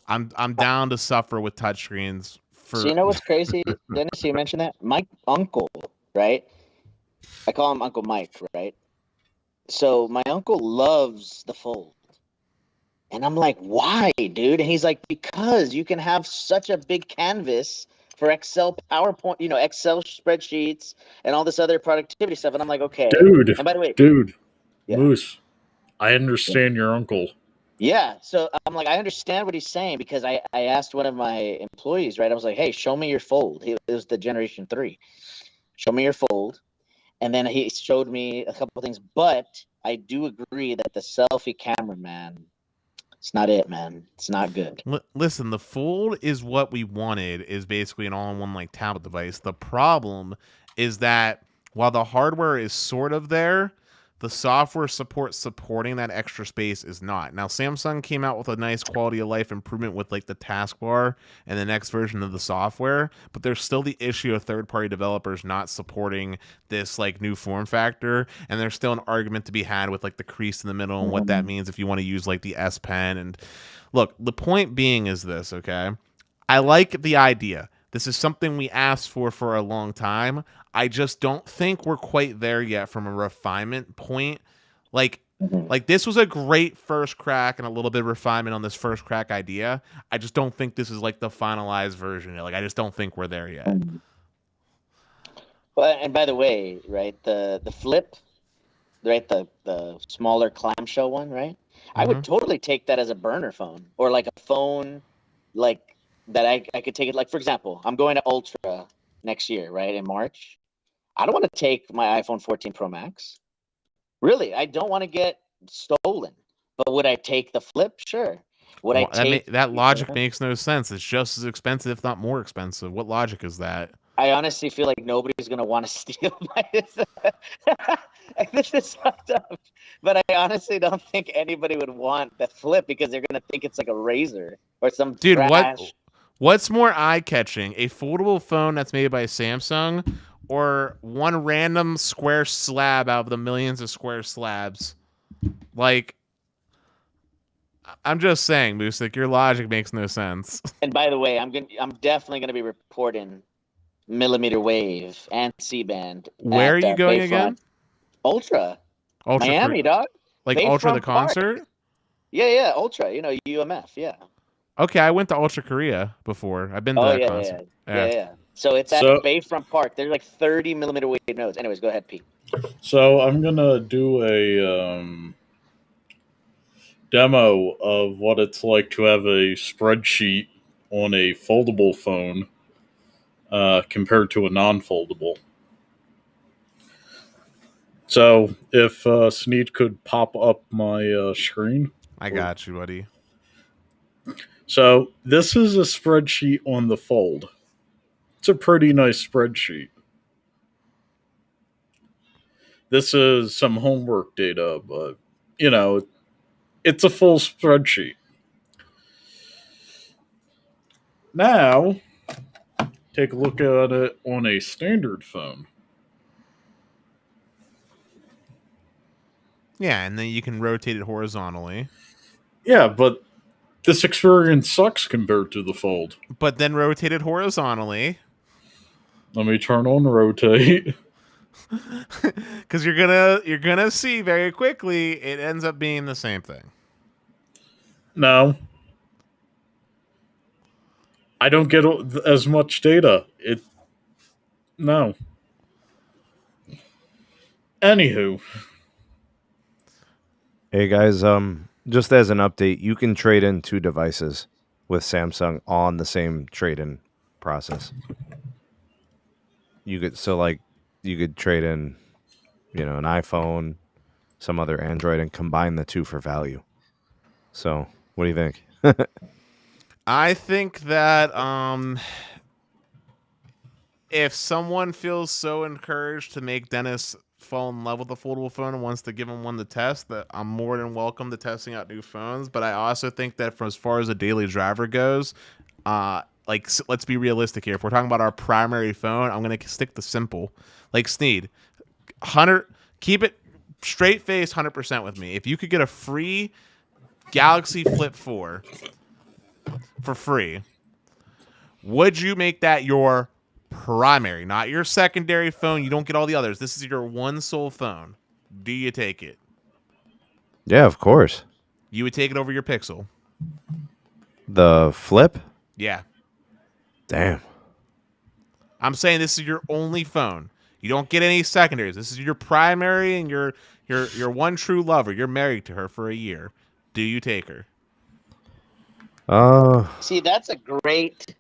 I'm down to suffer with touchscreens. So you know what's crazy, Dennis? You mentioned that my uncle, right? I call him Uncle Mike, right? So my uncle loves the Fold. And I'm like, why, dude? And he's like, because you can have such a big canvas for Excel, PowerPoint, Excel spreadsheets and all this other productivity stuff. And I'm like, okay. Dude. And by the way, yeah. Moose, I understand your uncle. Yeah. So I'm like, I understand what he's saying because I asked one of my employees, right? I was like, hey, show me your Fold. It was the Generation 3. Show me your Fold. And then he showed me a couple of things. But I do agree that the selfie camera, man, it's not it, man. It's not good. Listen, the Fold is what we wanted, is basically an all-in-one like tablet device. The problem is that while the hardware is sort of there, the software supporting that extra space is not. Now, Samsung came out with a nice quality of life improvement with like the taskbar and the next version of the software, but there's still the issue of third-party developers not supporting this like new form factor, and there's still an argument to be had with like the crease in the middle and what that means if you want to use like the S Pen. And look, the point being is this, okay? I like the idea. This is something we asked for a long time. I just don't think we're quite there yet from a refinement point. Like this was a great first crack and a little bit of refinement on this first crack idea. I just don't think this is like the finalized version. Like, I just don't think we're there yet. Well, and by the way, right, the Flip, right, the smaller clamshell one, right? I would totally take that as a burner phone or like a phone like that I could take it. Like, for example, I'm going to Ultra next year, right, in March. I don't want to take my iPhone 14 Pro Max. Really, I don't want to get stolen. But would I take the Flip? Sure. Would I take that logic makes no sense. It's just as expensive, if not more expensive. What logic is that? I honestly feel like nobody's gonna want to steal my. This is fucked up, but I honestly don't think anybody would want the Flip because they're gonna think it's like a Razor or some Dude, trash. what's more eye-catching? A foldable phone that's made by Samsung, or one random square slab out of the millions of square slabs? Like, I'm just saying, Moosic, your logic makes no sense. And by the way, I'm definitely gonna be reporting mmWave and C-band. Where are you going Bayfront. again? Ultra. Miami, dog. Like Bayfront Ultra the Park. concert? Yeah, Ultra. UMF, yeah. Okay, I went to Ultra Korea before. I've been to that concert. Yeah. So it's at Bayfront Park. There's like 30 mmWave nodes. Anyways, go ahead, Pete. So I'm gonna do a demo of what it's like to have a spreadsheet on a foldable phone compared to a non-foldable. So if Sneed could pop up my screen. I got you, buddy. So this is a spreadsheet on the Fold. It's a pretty nice spreadsheet. This is some homework data, but, it's a full spreadsheet. Now, take a look at it on a standard phone. Yeah, and then you can rotate it horizontally. Yeah, but this experience sucks compared to the Fold. But then rotate it horizontally. Let me turn on rotate. Because you're gonna see very quickly it ends up being the same thing. No. I don't get as much data. No. Anywho. Hey guys, just as an update, you can trade in 2 devices with Samsung on the same trade-in process. You could trade in, an iPhone, some other Android, and combine the 2 for value. So, what do you think? I think that if someone feels so encouraged to make Dennis fall in love with a foldable phone and wants to give him one to test, that I'm more than welcome to testing out new phones. But I also think that as far as a daily driver goes, let's be realistic here. If we're talking about our primary phone, I'm gonna stick to simple. Like Sneed, keep it straight face 100% with me. If you could get a free Galaxy Flip 4 for free, would you make that your primary, not your secondary phone? You don't get all the others. This is your one sole phone. Do you take it? Yeah, of course. You would take it over your Pixel? The Flip? Yeah. Damn. I'm saying this is your only phone. You don't get any secondaries. This is your primary and your one true lover. You're married to her for a year. Do you take her? See, that's a great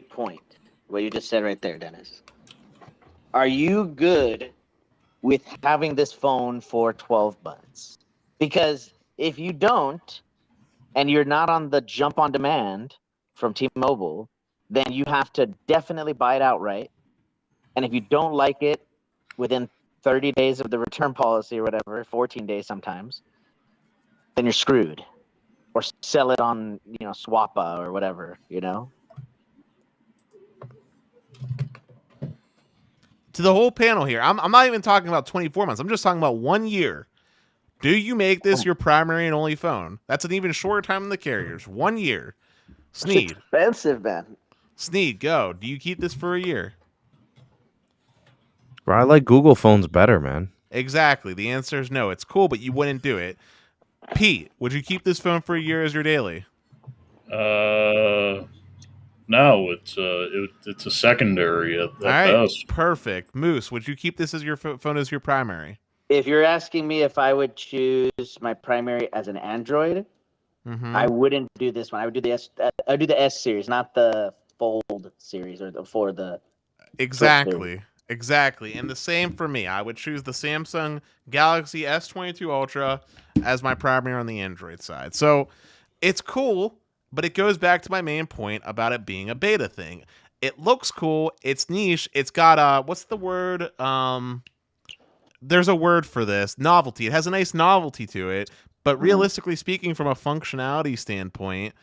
point. What you just said right there, Dennis. Are you good with having this phone for 12 months? Because if you don't, and you're not on the jump on demand from T-Mobile, then you have to definitely buy it outright. And if you don't like it within 30 days of the return policy or whatever, 14 days sometimes, then you're screwed. Or sell it on, Swappa or whatever, To the whole panel here, I'm not even talking about 24 months. I'm just talking about 1 year. Do you make this your primary and only phone? That's an even shorter time than the carriers. 1 year. Sneed. It's expensive, man. Sneed, go. Do you keep this for a year? Bro, I like Google phones better, man. Exactly. The answer is no. It's cool, but you wouldn't do it. Pete, would you keep this phone for a year as your daily? No, it's a secondary at best. Perfect. Moose, would you keep this as your phone as your primary? If you're asking me if I would choose my primary as an Android, I wouldn't do this one. I would do the S. I would do the S series, not the Fold series or the Exactly. And the same for me. I would choose the Samsung Galaxy S22 Ultra as my primary on the Android side. So it's cool, but it goes back to my main point about it being a beta thing. It looks cool. It's niche. It's got what's the word? There's a word for this. Novelty. It has a nice novelty to it, but realistically speaking, from a functionality standpoint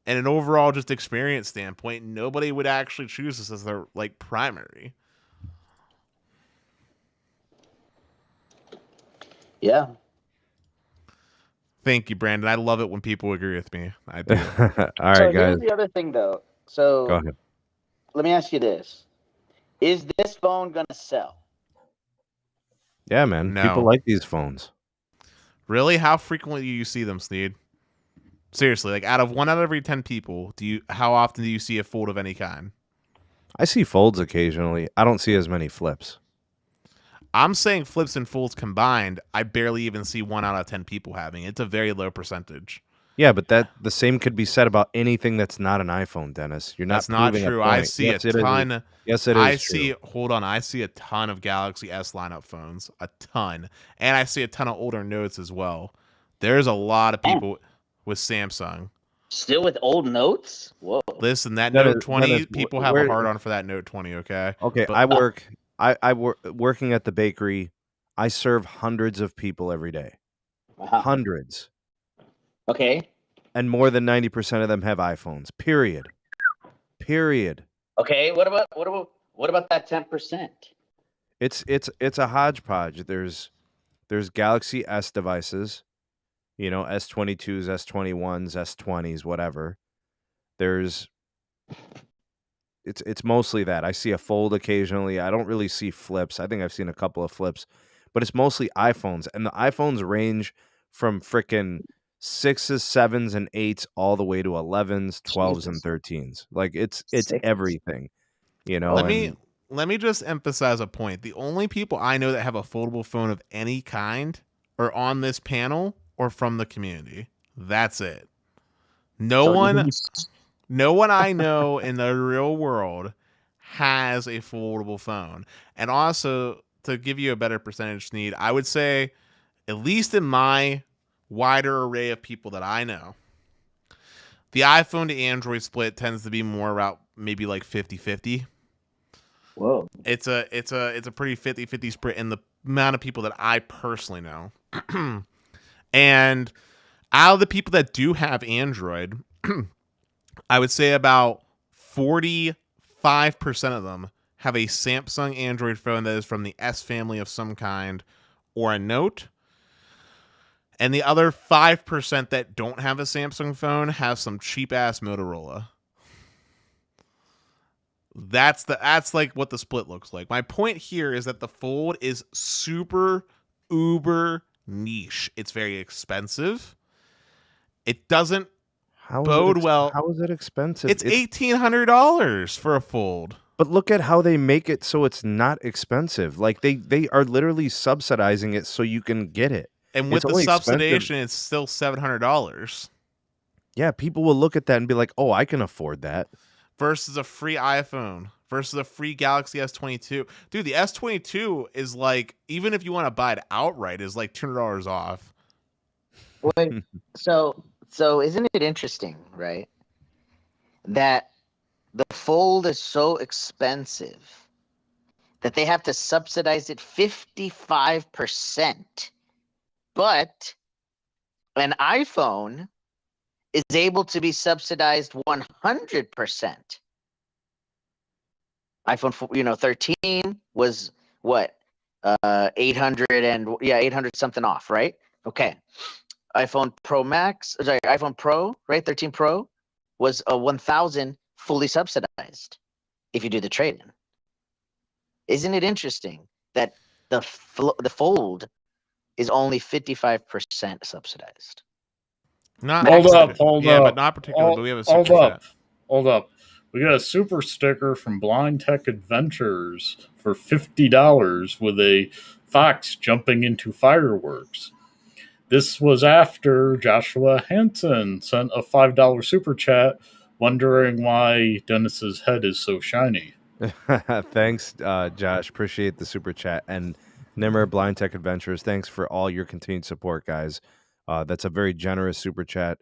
and an overall just experience standpoint, nobody would actually choose this as their like primary. Yeah. Thank you, Brandon. I love it when people agree with me. I do. All right, So guys. here's the other thing, though. So Go ahead. let me ask you this: is this phone gonna sell? Yeah, man. No. People like these phones. Really? How frequently do you see them, Sneed? Seriously, like out of every 10 people, how often do you see a fold of any kind? I see folds occasionally. I don't see as many flips. I'm saying flips and folds combined, I barely even see 1 out of 10 people having it. It's a very low percentage. Yeah, but the same could be said about anything that's not an iPhone, Dennis. You're not. That's not true. I see a ton. Yes, it is. I see. Hold on. I see a ton of Galaxy S lineup phones. A ton, and I see a ton of older Notes as well. There's a lot of people with Samsung. Still with old Notes? Whoa. Listen, that Note 20, people have a hard on for that Note 20. Okay. Okay. But, I work working at the bakery. I serve hundreds of people every day. Hundreds. Okay. And more than 90% of them have iPhones. Period. Okay. What about that 10%? It's a hodgepodge. There's Galaxy S devices, S22s, S21s, S20s, whatever. It's mostly that. I see a fold occasionally. I don't really see flips. I think I've seen a couple of flips, but it's mostly iPhones, and the iPhones range from frickin' 6s, 7s, and 8s all the way to 11s, 12s, and 13s. Like it's everything, Let me just emphasize a point. The only people I know that have a foldable phone of any kind are on this panel or from the community. That's it. No one I know in the real world has a foldable phone. And also, to give you a better percentage need, I would say, at least in my wider array of people that I know, the iPhone to Android split tends to be more about maybe like 50-50. Whoa. It's a pretty 50-50 split in the amount of people that I personally know. And out of the people that do have Android, I would say about 45% of them have a Samsung Android phone that is from the S family of some kind or a Note. And the other 5% that don't have a Samsung phone have some cheap ass Motorola. That's like what the split looks like. My point here is that the Fold is super uber niche. It's very expensive. It doesn't bode well. How is it expensive? It's $1,800 for a Fold. But look at how they make it so it's not expensive. Like they are literally subsidizing it so you can get it. And with the subsidization, it's still $700. Yeah, people will look at that and be like, "Oh, I can afford that." Versus a free iPhone, versus a free Galaxy S22. Dude, the S22 is like, even if you want to buy it outright, is like $200 off. Wait, so isn't it interesting, right? That the Fold is so expensive that they have to subsidize it 55%. But an iPhone is able to be subsidized 100%. iPhone, 13 was what? 800 something off, right? Okay. iPhone Pro, right? 13 Pro was a 1,000 fully subsidized if you do the trade-in. Isn't it interesting that the Fold is only 55% subsidized? Hold up. But not particularly. But we have a super chat. Hold up. We got a super sticker from Blind Tech Adventures for $50 with a fox jumping into fireworks. This was after Joshua Hansen sent a $5 super chat wondering why Dennis's head is so shiny. Thanks, Josh. Appreciate the super chat. And Nimmer, Blind Tech Adventures, thanks for all your continued support, guys. That's a very generous super chat,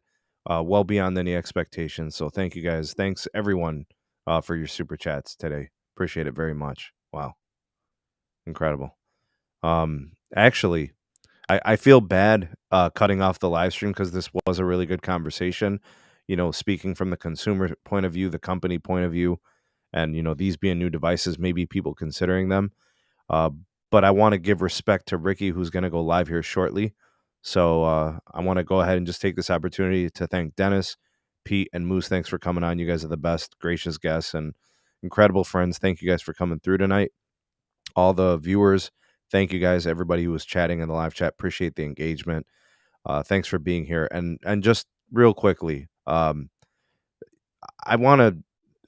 well beyond any expectations. So thank you, guys. Thanks, everyone, for your super chats today. Appreciate it very much. Wow. Incredible. Actually, I feel bad cutting off the live stream because this was a really good conversation. You know, speaking from the consumer point of view, the company point of view, and you know, these being new devices, maybe people considering them. Uh, but I want to give respect to Ricky, who's going to go live here shortly. So I want to go ahead and just take this opportunity to thank Dennis, Pete, and Moose. Thanks for coming on. You guys are the best, gracious guests, and incredible friends. Thank you guys for coming through tonight. All the viewers, thank you guys. Everybody who was chatting in the live chat, appreciate the engagement. Thanks for being here. And just real quickly, I want to.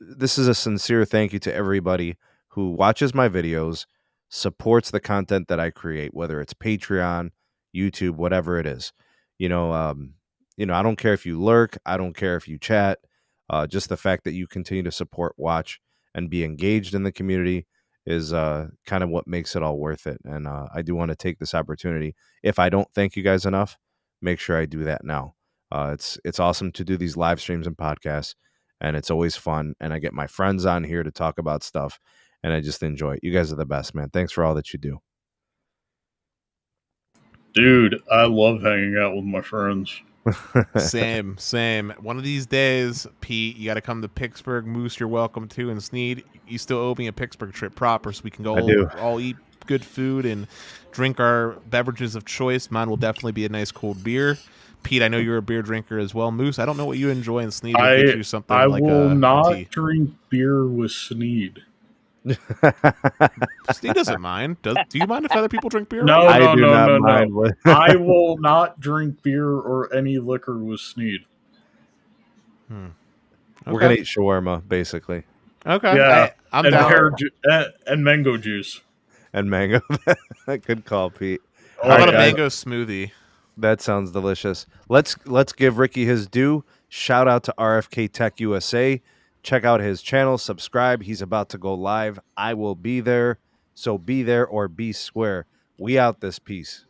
This is a sincere thank you to everybody who watches my videos, supports the content that I create, whether it's Patreon, YouTube, whatever it is. You know, I don't care if you lurk, I don't care if you chat. Just the fact that you continue to support, watch, and be engaged in the community is kind of what makes it all worth it. And I do want to take this opportunity. If I don't thank you guys enough, make sure I do that now. It's awesome to do these live streams and podcasts, and it's always fun. And I get my friends on here to talk about stuff, and I just enjoy it. You guys are the best, man. Thanks for all that you do. Dude, I love hanging out with my friends. Same. One of these days, Pete, you got to come to Pittsburgh. Moose, you're welcome to. And Sneed, you still owe me a Pittsburgh trip proper, so we can go all eat good food and drink our beverages of choice. Mine will definitely be a nice cold beer. Pete, I know you're a beer drinker as well. Moose, I don't know what you enjoy, and Sneed will get you something I like will not tea. drink beer with Sneed. Steve doesn't mind. Do you mind if other people drink beer? No. Mind. I will not drink beer or any liquor with Sneed. Okay. We're gonna eat shawarma, basically. Okay. Yeah, I'm down. And mango juice. And mango. Good call, Pete. How about a mango smoothie? That sounds delicious. Let's give Ricky his due. Shout out to RFK Tech USA. Check out his channel, subscribe. He's about to go live. I will be there. So be there or be square. We out this piece.